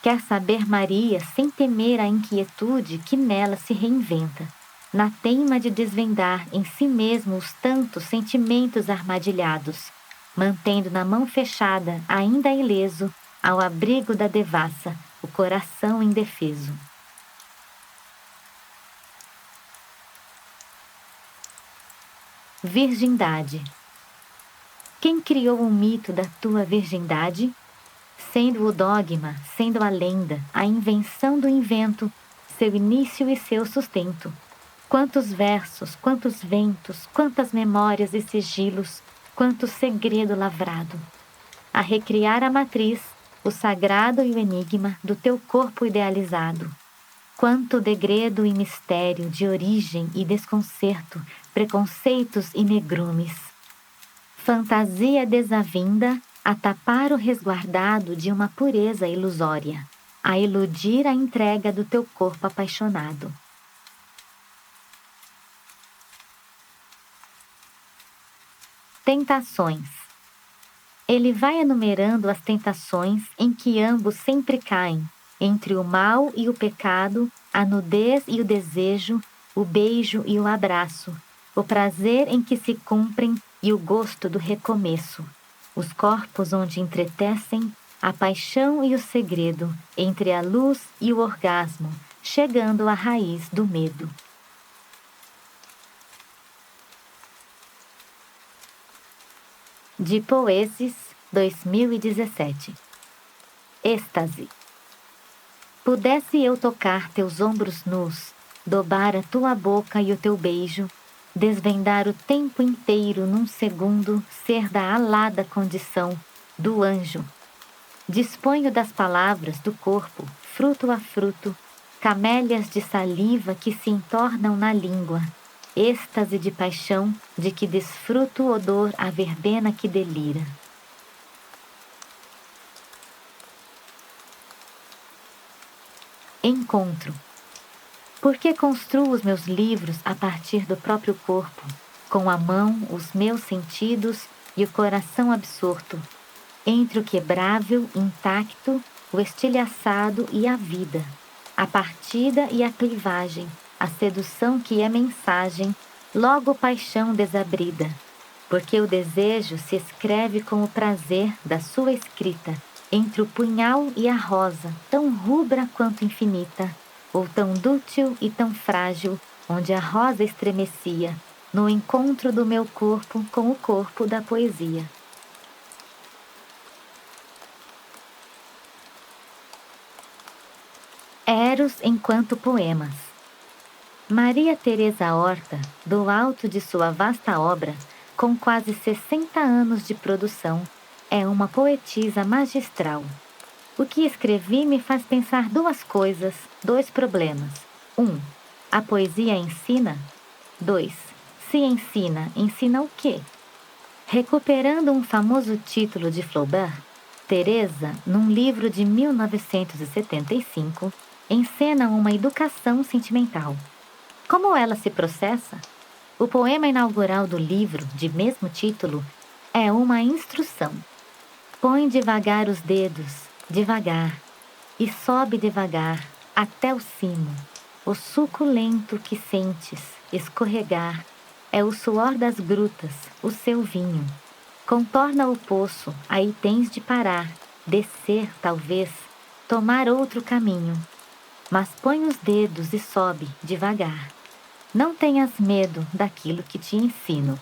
Quer saber Maria sem temer a inquietude que nela se reinventa, na teima de desvendar em si mesmo os tantos sentimentos armadilhados, mantendo na mão fechada, ainda ileso, ao abrigo da devassa, o coração indefeso. Virgindade. Quem criou o mito da tua virgindade? Sendo o dogma, sendo a lenda, a invenção do invento, seu início e seu sustento. Quantos versos, quantos ventos, quantas memórias e sigilos, quanto segredo lavrado. A recriar a matriz, o sagrado e o enigma do teu corpo idealizado. Quanto degredo e mistério de origem e desconcerto, preconceitos e negrumes. Fantasia desavinda a tapar o resguardado de uma pureza ilusória, a iludir a entrega do teu corpo apaixonado. Tentações. Ele vai enumerando as tentações em que ambos sempre caem, entre o mal e o pecado, a nudez e o desejo, o beijo e o abraço, o prazer em que se cumprem e o gosto do recomeço, os corpos onde entretecem a paixão e o segredo, entre a luz e o orgasmo, chegando à raiz do medo. De Poeses, 2017. Êxtase. Pudesse eu tocar teus ombros nus, dobar a tua boca e o teu beijo, desvendar o tempo inteiro num segundo, ser da alada condição do anjo. Disponho das palavras do corpo, fruto a fruto, camélias de saliva que se entornam na língua, êxtase de paixão de que desfruto o odor a verbena que delira. Encontro. Porque construo os meus livros a partir do próprio corpo, com a mão, os meus sentidos e o coração absorto, entre o quebrável, intacto, o estilhaçado e a vida, a partida e a clivagem, a sedução que é mensagem, logo paixão desabrida, porque o desejo se escreve com o prazer da sua escrita, entre o punhal e a rosa, tão rubra quanto infinita, ou tão dútil e tão frágil, onde a rosa estremecia, no encontro do meu corpo com o corpo da poesia. Eros enquanto poemas. Maria Teresa Horta, do alto de sua vasta obra, com quase 60 anos de produção, é uma poetisa magistral. O que escrevi me faz pensar duas coisas, dois problemas. 1. A poesia ensina? 2. Se ensina, ensina o quê? Recuperando um famoso título de Flaubert, Teresa, num livro de 1975, encena uma educação sentimental. Como ela se processa? O poema inaugural do livro, de mesmo título, é uma instrução. Põe devagar os dedos, devagar, e sobe devagar até o cimo. O suculento que sentes escorregar é o suor das grutas, o seu vinho. Contorna o poço, aí tens de parar, descer, talvez, tomar outro caminho. Mas põe os dedos e sobe devagar. Não tenhas medo daquilo que te ensino.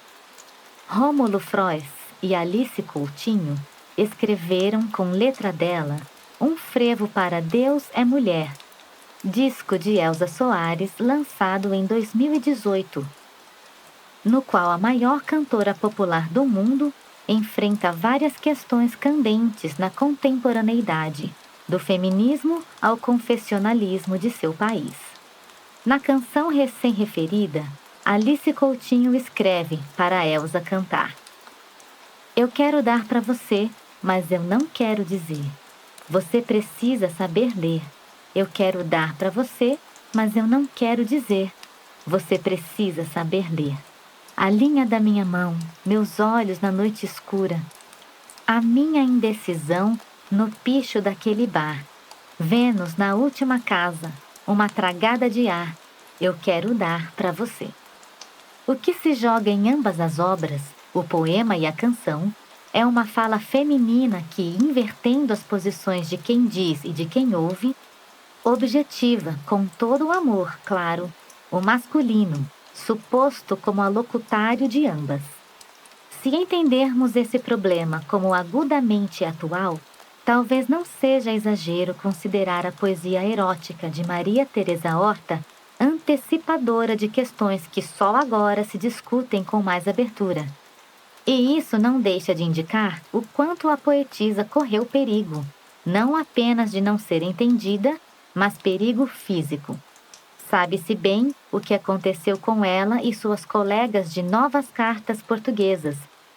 Rômulo Frois e Alice Coutinho escreveram com letra dela um frevo para Deus é Mulher, disco de Elza Soares lançado em 2018, no qual a maior cantora popular do mundo enfrenta várias questões candentes na contemporaneidade, do feminismo ao confessionalismo de seu país. Na canção recém-referida, Alice Coutinho escreve para Elza cantar. Eu quero dar para você, mas eu não quero dizer. Você precisa saber ler. Eu quero dar para você, mas eu não quero dizer. Você precisa saber ler. A linha da minha mão, meus olhos na noite escura. A minha indecisão no picho daquele bar. Vênus na última casa, uma tragada de ar. Eu quero dar para você. O que se joga em ambas as obras, o poema e a canção, é uma fala feminina que, invertendo as posições de quem diz e de quem ouve, objetiva, com todo o amor, claro, o masculino, suposto como alocutário de ambas. Se entendermos esse problema como agudamente atual, talvez não seja exagero considerar a poesia erótica de Maria Teresa Horta antecipadora de questões que só agora se discutem com mais abertura. E isso não deixa de indicar o quanto a poetisa correu perigo, não apenas de não ser entendida, mas perigo físico. Sabe-se bem o que aconteceu com ela e suas colegas de Novas Cartas Portuguesas,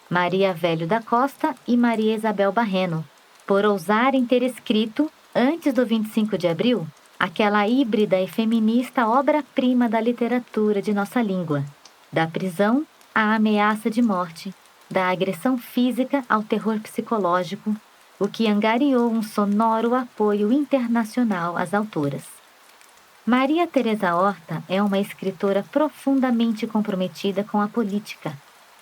Maria Velho da Costa e Maria Isabel Barreno, por ousarem ter escrito, antes do 25 de abril, aquela híbrida e feminista obra-prima da literatura de nossa língua, da prisão à ameaça de morte, da agressão física ao terror psicológico, o que angariou um sonoro apoio internacional às autoras. Maria Teresa Horta é uma escritora profundamente comprometida com a política,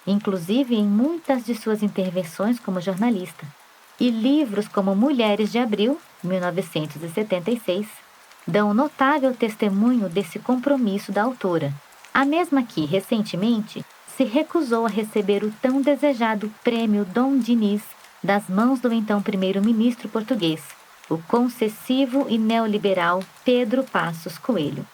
inclusive em muitas de suas intervenções como jornalista, e livros como Mulheres de Abril, 1976, dão notável testemunho desse compromisso da autora, a mesma que, recentemente, se recusou a receber o tão desejado Prêmio Dom Dinis das mãos do então primeiro-ministro português, o concessivo e neoliberal Pedro Passos Coelho.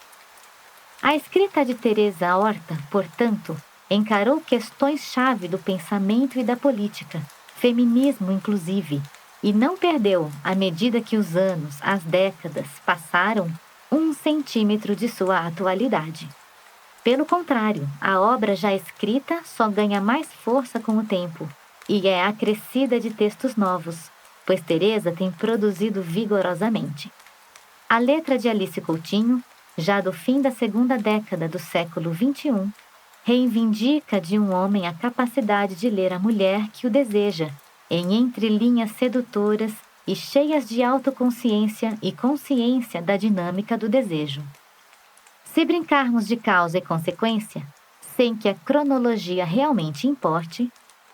A escrita de Teresa Horta, portanto, encarou questões-chave do pensamento e da política, feminismo inclusive, e não perdeu, à medida que os anos, as décadas, passaram, 1 centímetro de sua atualidade. Pelo contrário, a obra já escrita só ganha mais força com o tempo e é acrescida de textos novos, pois Teresa tem produzido vigorosamente. A letra de Alice Coutinho, já do fim da segunda década do século XXI, reivindica de um homem a capacidade de ler a mulher que o deseja, em entrelinhas sedutoras e cheias de autoconsciência e consciência da dinâmica do desejo. Se brincarmos de causa e consequência, sem que a cronologia realmente importe,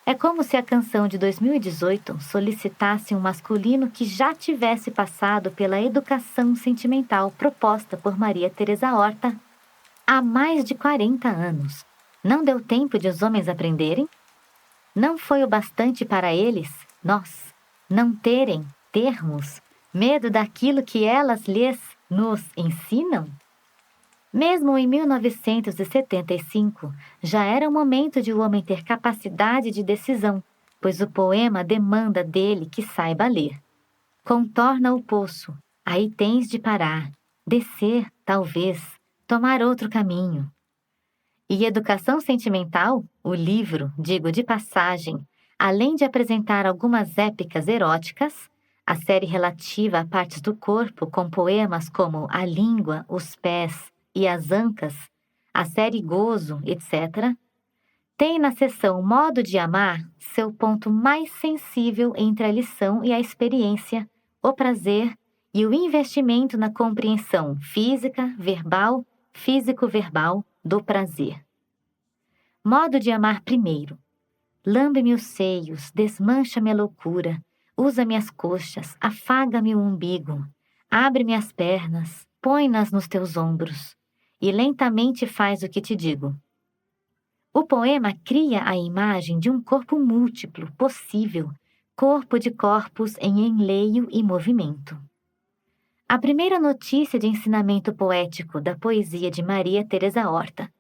é como se a canção de 2018 solicitasse um masculino que já tivesse passado pela educação sentimental proposta por Maria Teresa Horta há mais de 40 anos. Não deu tempo de os homens aprenderem? Não foi o bastante para eles, nós, não termos medo daquilo que elas nos ensinam? Mesmo em 1975, já era o momento de o homem ter capacidade de decisão, pois o poema demanda dele que saiba ler. Contorna o poço, aí tens de parar, descer, talvez, tomar outro caminho. E Educação Sentimental, o livro, digo de passagem, além de apresentar algumas épicas eróticas, a série relativa a partes do corpo com poemas como A Língua, Os Pés e As Ancas, a série Gozo, etc., tem na seção Modo de Amar seu ponto mais sensível entre a lição e a experiência, o prazer e o investimento na compreensão física, verbal, físico-verbal do prazer. Modo de amar primeiro. Lambe-me os seios, desmancha-me a loucura, usa-me as coxas, afaga-me o umbigo, abre-me as pernas, põe-nas nos teus ombros, e lentamente faz o que te digo. O poema cria a imagem de um corpo múltiplo, possível, corpo de corpos em enleio e movimento. A primeira notícia de ensinamento poético da poesia de Maria Teresa Horta,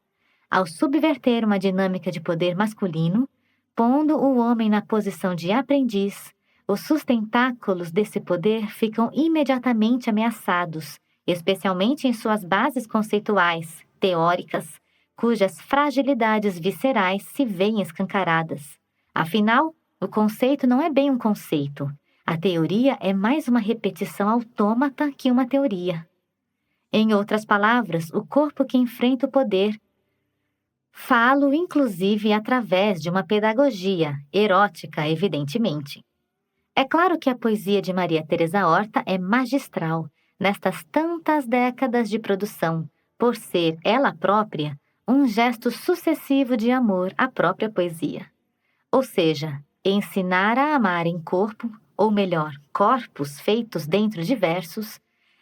ao subverter uma dinâmica de poder masculino, pondo o homem na posição de aprendiz, os sustentáculos desse poder ficam imediatamente ameaçados, especialmente em suas bases conceituais, teóricas, cujas fragilidades viscerais se veem escancaradas. Afinal, o conceito não é bem um conceito. A teoria é mais uma repetição autômata que uma teoria. Em outras palavras, o corpo que enfrenta o poder. Falo, inclusive, através de uma pedagogia, erótica, evidentemente. É claro que a poesia de Maria Teresa Horta é magistral, nestas tantas décadas de produção, por ser, ela própria, um gesto sucessivo de amor à própria poesia. Ou seja, ensinar a amar em corpo, ou melhor, corpos feitos dentro de versos,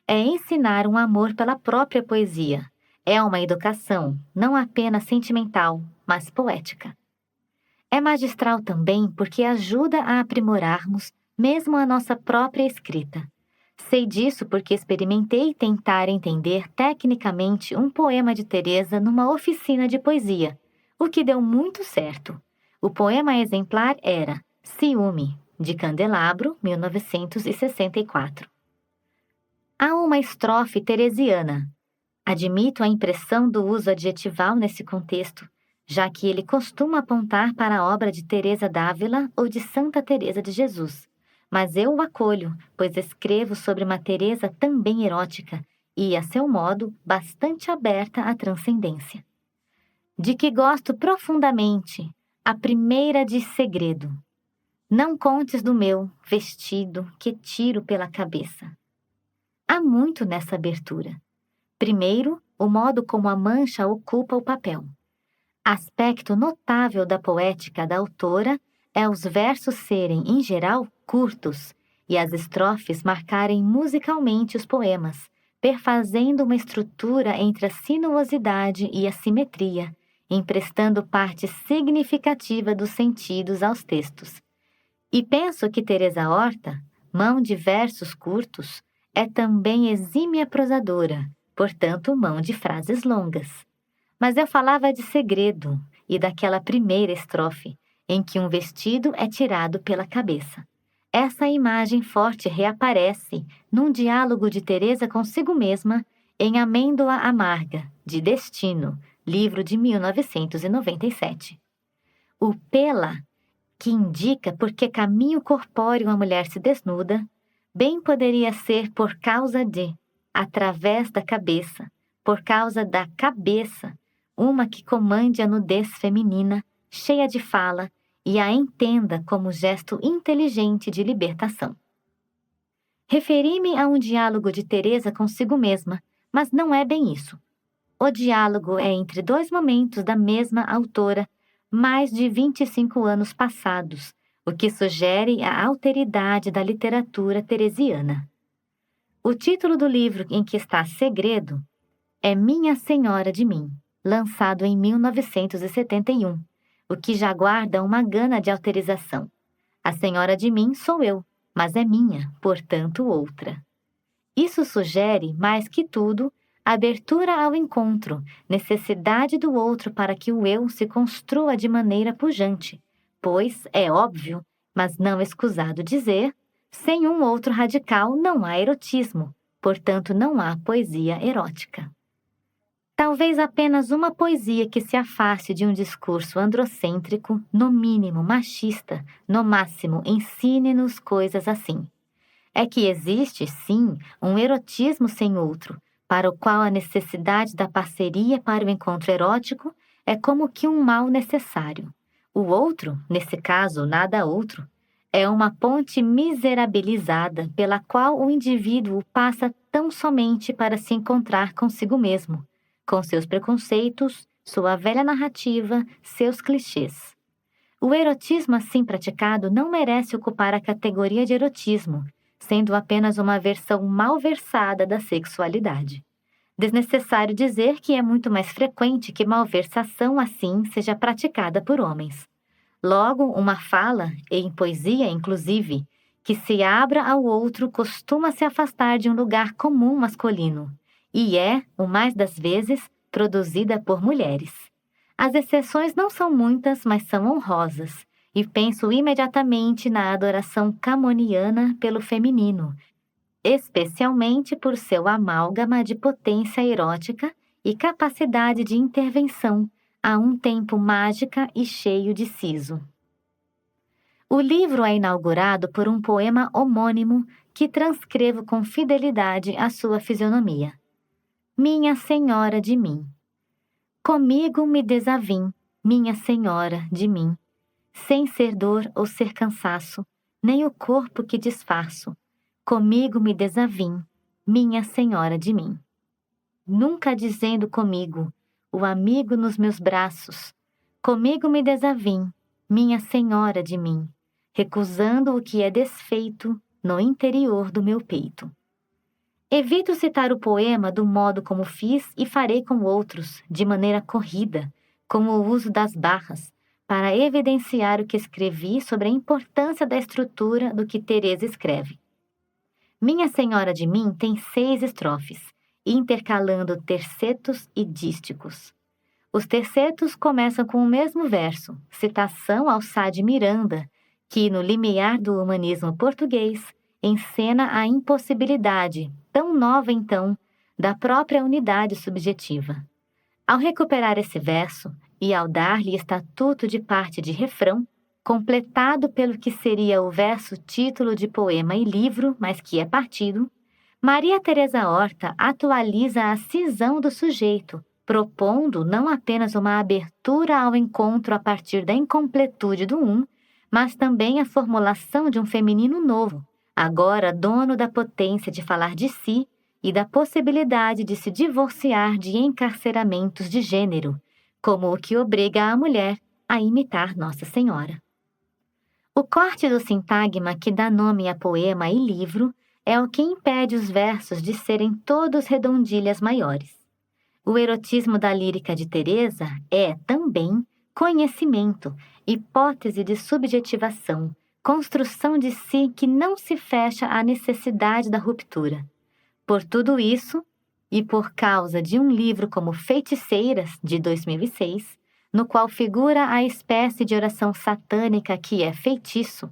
é ensinar um amor pela própria poesia. É uma educação, não apenas sentimental, mas poética. É magistral também porque ajuda a aprimorarmos mesmo a nossa própria escrita. Sei disso porque experimentei tentar entender tecnicamente um poema de Teresa numa oficina de poesia, o que deu muito certo. O poema exemplar era Ciúme, de Candelabro, 1964. Há uma estrofe teresiana. Admito a impressão do uso adjetival nesse contexto, já que ele costuma apontar para a obra de Teresa d'Ávila ou de Santa Teresa de Jesus. Mas eu o acolho, pois escrevo sobre uma Teresa também erótica e, a seu modo, bastante aberta à transcendência. De que gosto profundamente, a primeira de Segredo. Não contes do meu vestido que tiro pela cabeça. Há muito nessa abertura. Primeiro, o modo como a mancha ocupa o papel. Aspecto notável da poética da autora é os versos serem, em geral, curtos e as estrofes marcarem musicalmente os poemas, perfazendo uma estrutura entre a sinuosidade e a simetria, emprestando parte significativa dos sentidos aos textos. E penso que Teresa Horta, mão de versos curtos, é também exímia prosadora, portanto, mão de frases longas. Mas eu falava de Segredo e daquela primeira estrofe, em que um vestido é tirado pela cabeça. Essa imagem forte reaparece num diálogo de Teresa consigo mesma em Amêndoa Amarga, de Destino, livro de 1997. O pela, que indica por que caminho corpóreo a mulher se desnuda, bem poderia ser por causa de, através da cabeça, por causa da cabeça, uma que comande a nudez feminina, cheia de fala, e a entenda como gesto inteligente de libertação. Referi-me a um diálogo de Teresa consigo mesma, mas não é bem isso. O diálogo é entre dois momentos da mesma autora, mais de 25 anos passados, o que sugere a alteridade da literatura teresiana. O título do livro em que está Segredo é Minha Senhora de Mim, lançado em 1971, o que já guarda uma gana de alterização. A Senhora de Mim sou eu, mas é minha, portanto outra. Isso sugere, mais que tudo, abertura ao encontro, necessidade do outro para que o eu se construa de maneira pujante, pois, é óbvio, mas não escusado dizer, sem um outro radical não há erotismo, portanto não há poesia erótica. Talvez apenas uma poesia que se afaste de um discurso androcêntrico, no mínimo machista, no máximo ensine-nos coisas assim. É que existe, sim, um erotismo sem outro, para o qual a necessidade da parceria para o encontro erótico é como que um mal necessário. O outro, nesse caso nada outro, é uma ponte miserabilizada pela qual o indivíduo passa tão somente para se encontrar consigo mesmo, com seus preconceitos, sua velha narrativa, seus clichês. O erotismo assim praticado não merece ocupar a categoria de erotismo, sendo apenas uma versão malversada da sexualidade. Desnecessário dizer que é muito mais frequente que malversação assim seja praticada por homens. Logo, uma fala, e em poesia inclusive, que se abra ao outro costuma se afastar de um lugar comum masculino, e é, o mais das vezes, produzida por mulheres. As exceções não são muitas, mas são honrosas, e penso imediatamente na adoração camoniana pelo feminino, especialmente por seu amálgama de potência erótica e capacidade de intervenção, a um tempo mágica e cheio de siso. O livro é inaugurado por um poema homônimo que transcrevo com fidelidade a sua fisionomia. Minha Senhora de Mim. Comigo me desavim, minha Senhora de mim, sem ser dor ou ser cansaço, nem o corpo que disfarço. Comigo me desavim, minha Senhora de mim. Nunca dizendo comigo, o amigo nos meus braços. Comigo me desavim, minha Senhora de mim, recusando o que é desfeito no interior do meu peito. Evito citar o poema do modo como fiz e farei com outros, de maneira corrida, com o uso das barras, para evidenciar o que escrevi sobre a importância da estrutura do que Teresa escreve. Minha Senhora de Mim tem 6 estrofes, intercalando tercetos e dísticos. Os tercetos começam com o mesmo verso, citação ao Sá de Miranda, que, no limiar do humanismo português, encena a impossibilidade, tão nova então, da própria unidade subjetiva. Ao recuperar esse verso, e ao dar-lhe estatuto de parte de refrão, completado pelo que seria o verso título de poema e livro, mas que é partido, Maria Teresa Horta atualiza a cisão do sujeito, propondo não apenas uma abertura ao encontro a partir da incompletude do um, mas também a formulação de um feminino novo, agora dono da potência de falar de si e da possibilidade de se divorciar de encarceramentos de gênero, como o que obriga a mulher a imitar Nossa Senhora. O corte do sintagma que dá nome a poema e livro é o que impede os versos de serem todos redondilhas maiores. O erotismo da lírica de Teresa é, também, conhecimento, hipótese de subjetivação, construção de si que não se fecha à necessidade da ruptura. Por tudo isso, e por causa de um livro como Feiticeiras, de 2006, no qual figura a espécie de oração satânica que é feitiço,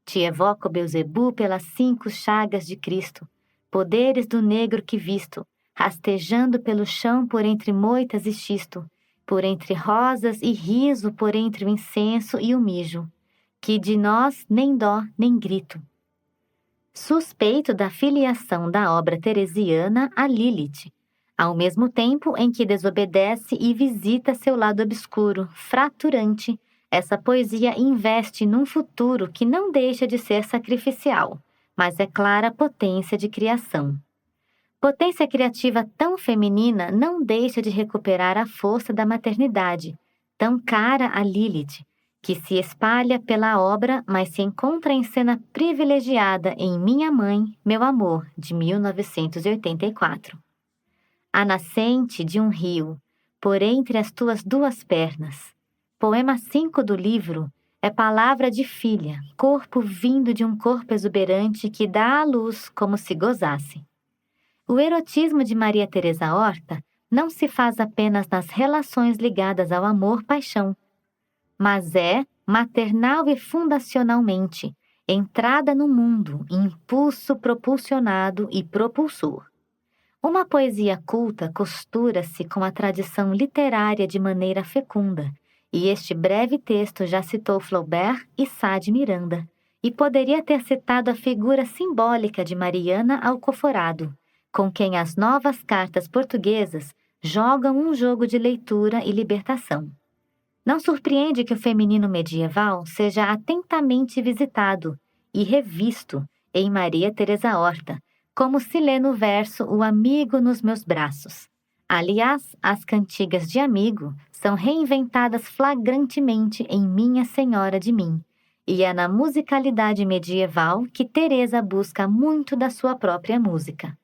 te evoco Belzebu pelas 5 chagas de Cristo, poderes do negro que visto, rastejando pelo chão por entre moitas e xisto, por entre rosas e riso por entre o incenso e o mijo, que de nós nem dó nem grito. suspeito da filiação da obra teresiana a Lilith, ao mesmo tempo em que desobedece e visita seu lado obscuro, fraturante. Essa poesia investe num futuro que não deixa de ser sacrificial, mas é clara potência de criação. Potência criativa tão feminina não deixa de recuperar a força da maternidade, tão cara a Lilith, que se espalha pela obra, mas se encontra em cena privilegiada em Minha Mãe, Meu Amor, de 1984. A nascente de um rio, por entre as tuas duas pernas. Poema 5 do livro é palavra de filha, corpo vindo de um corpo exuberante que dá à luz como se gozasse. O erotismo de Maria Teresa Horta não se faz apenas nas relações ligadas ao amor-paixão, mas é, maternal e fundacionalmente, entrada no mundo, impulso propulsionado e propulsor. Uma poesia culta costura-se com a tradição literária de maneira fecunda, e este breve texto já citou Flaubert e Sá de Miranda, e poderia ter citado a figura simbólica de Mariana Alcoforado, com quem as novas cartas portuguesas jogam um jogo de leitura e libertação. Não surpreende que o feminino medieval seja atentamente visitado e revisto em Maria Teresa Horta, como se lê no verso O Amigo nos Meus Braços. Aliás, as cantigas de amigo são reinventadas flagrantemente em Minha Senhora de Mim, e é na musicalidade medieval que Teresa busca muito da sua própria música.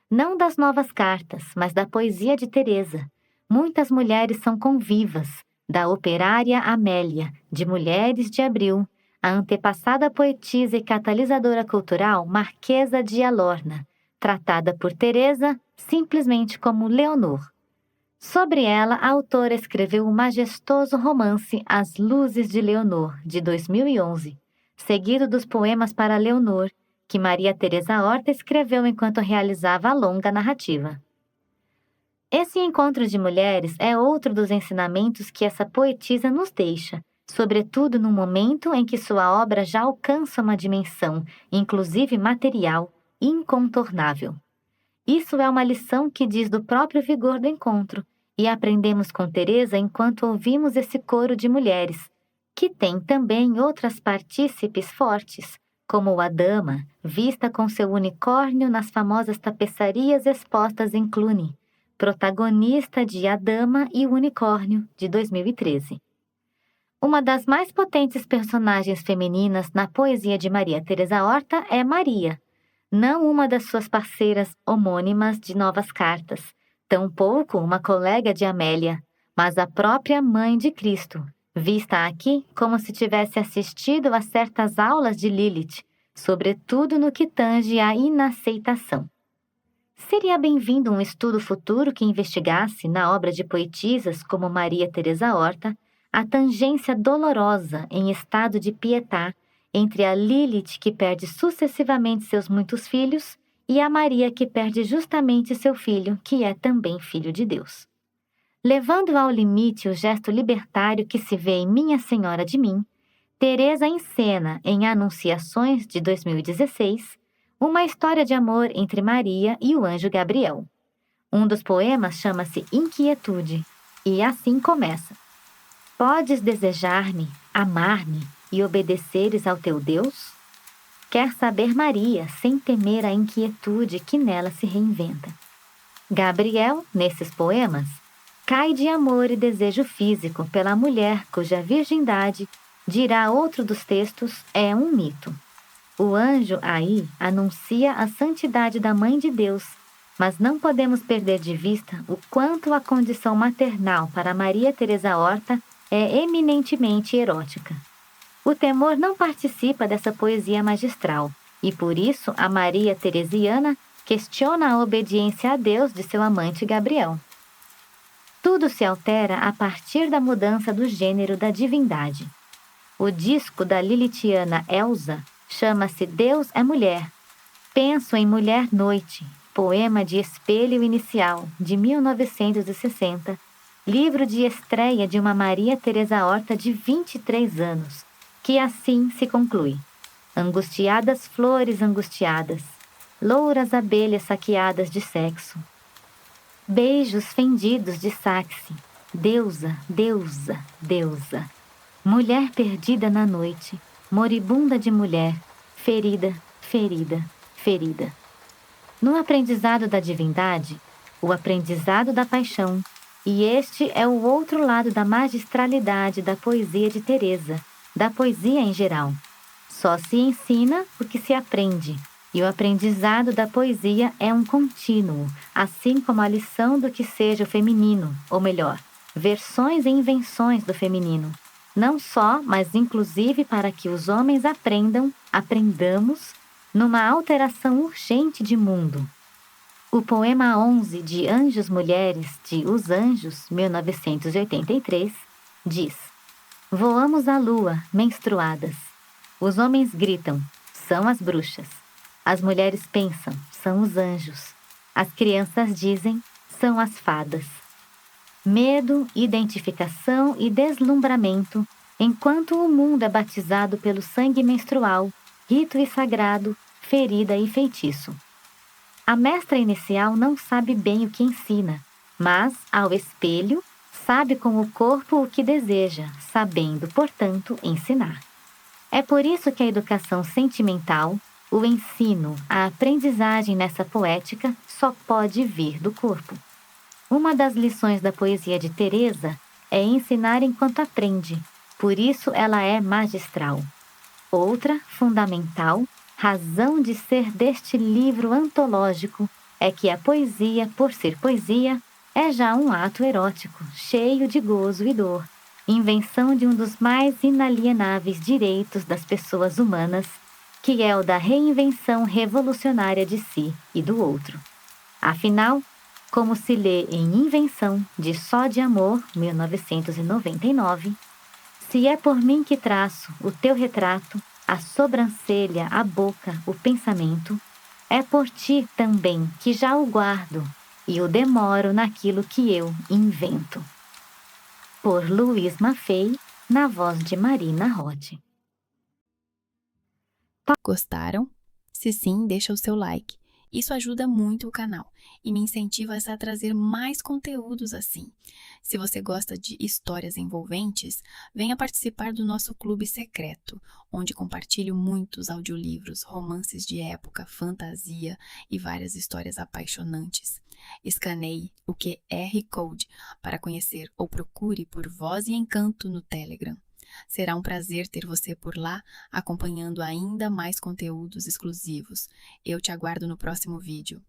Não das novas cartas, mas da poesia de Teresa. Muitas mulheres são convivas, da operária Amélia, de Mulheres de Abril, a antepassada poetisa e catalisadora cultural Marquesa de Alorna, tratada por Teresa simplesmente como Leonor. Sobre ela, a autora escreveu o majestoso romance As Luzes de Leonor, de 2011, seguido dos poemas para Leonor, que Maria Teresa Horta escreveu enquanto realizava a longa narrativa. Esse encontro de mulheres é outro dos ensinamentos que essa poetisa nos deixa, sobretudo no momento em que sua obra já alcança uma dimensão, inclusive material, incontornável. Isso é uma lição que diz do próprio vigor do encontro, e aprendemos com Teresa enquanto ouvimos esse coro de mulheres, que tem também outras partícipes fortes, como a dama, vista com seu unicórnio nas famosas tapeçarias expostas em Cluny, protagonista de A Dama e o Unicórnio, de 2013. Uma das mais potentes personagens femininas na poesia de Maria Teresa Horta é Maria, não uma das suas parceiras homônimas de Novas Cartas, tampouco uma colega de Amélia, mas a própria Mãe de Cristo, vista aqui como se tivesse assistido a certas aulas de Lilith, sobretudo no que tange à inaceitação. Seria bem-vindo um estudo futuro que investigasse, na obra de poetisas como Maria Teresa Horta, a tangência dolorosa em estado de pietá entre a Lilith que perde sucessivamente seus muitos filhos e a Maria que perde justamente seu filho, que é também filho de Deus. Levando ao limite o gesto libertário que se vê em Minha Senhora de Mim, Teresa encena em Anunciações, de 2016, uma história de amor entre Maria e o anjo Gabriel. Um dos poemas chama-se Inquietude, e assim começa. Podes desejar-me, amar-me e obedeceres ao teu Deus? Quer saber Maria, sem temer a inquietude que nela se reinventa. Gabriel, nesses poemas, cai de amor e desejo físico pela mulher cuja virgindade, dirá outro dos textos, é um mito. O anjo aí anuncia a santidade da Mãe de Deus, mas não podemos perder de vista o quanto a condição maternal para Maria Teresa Horta é eminentemente erótica. O temor não participa dessa poesia magistral, e por isso a Maria Teresiana questiona a obediência a Deus de seu amante Gabriel. Tudo se altera a partir da mudança do gênero da divindade. O disco da lilithiana Elsa chama-se Deus é Mulher. Penso em Mulher Noite, poema de espelho inicial, de 1960, livro de estreia de uma Maria Teresa Horta de 23 anos, que assim se conclui. angustiadas flores angustiadas, louras abelhas saqueadas de sexo. Beijos fendidos de Saxe, deusa, deusa, deusa. Mulher perdida na noite, moribunda de mulher, ferida, ferida, ferida. No aprendizado da divindade, o aprendizado da paixão, e este é o outro lado da magistralidade da poesia de Teresa, da poesia em geral. Só se ensina o que se aprende, e o aprendizado da poesia é um contínuo, assim como a lição do que seja o feminino, ou melhor, versões e invenções do feminino. Não só, mas inclusive para que os homens aprendamos, numa alteração urgente de mundo. O poema 11 de Anjos Mulheres, de Os Anjos, 1983, diz: voamos à lua, menstruadas. Os homens gritam, são as bruxas. As mulheres pensam, são os anjos. As crianças dizem, são as fadas. Medo, identificação e deslumbramento, enquanto o mundo é batizado pelo sangue menstrual, rito e sagrado, ferida e feitiço. A mestra inicial não sabe bem o que ensina, mas, ao espelho, sabe com o corpo o que deseja, sabendo, portanto, ensinar. É por isso que a educação sentimental, o ensino, a aprendizagem nessa poética só pode vir do corpo. Uma das lições da poesia de Teresa é ensinar enquanto aprende, por isso ela é magistral. Outra, fundamental, razão de ser deste livro antológico é que a poesia, por ser poesia, é já um ato erótico, cheio de gozo e dor, invenção de um dos mais inalienáveis direitos das pessoas humanas, que é o da reinvenção revolucionária de si e do outro. Afinal, como se lê em Invenção, de Só de Amor, 1999, se é por mim que traço o teu retrato, a sobrancelha, a boca, o pensamento, é por ti também que já o guardo e o demoro naquilo que eu invento. Por Luiz Maffei, na voz de Marina Roth. Gostaram? Se sim, deixa o seu like. Isso ajuda muito o canal e me incentiva a trazer mais conteúdos assim. Se você gosta de histórias envolventes, venha participar do nosso clube secreto, onde compartilho muitos audiolivros, romances de época, fantasia e várias histórias apaixonantes. Escaneie o QR Code para conhecer ou procure por Voz e Encanto no Telegram. Será um prazer ter você por lá, acompanhando ainda mais conteúdos exclusivos. Eu te aguardo no próximo vídeo.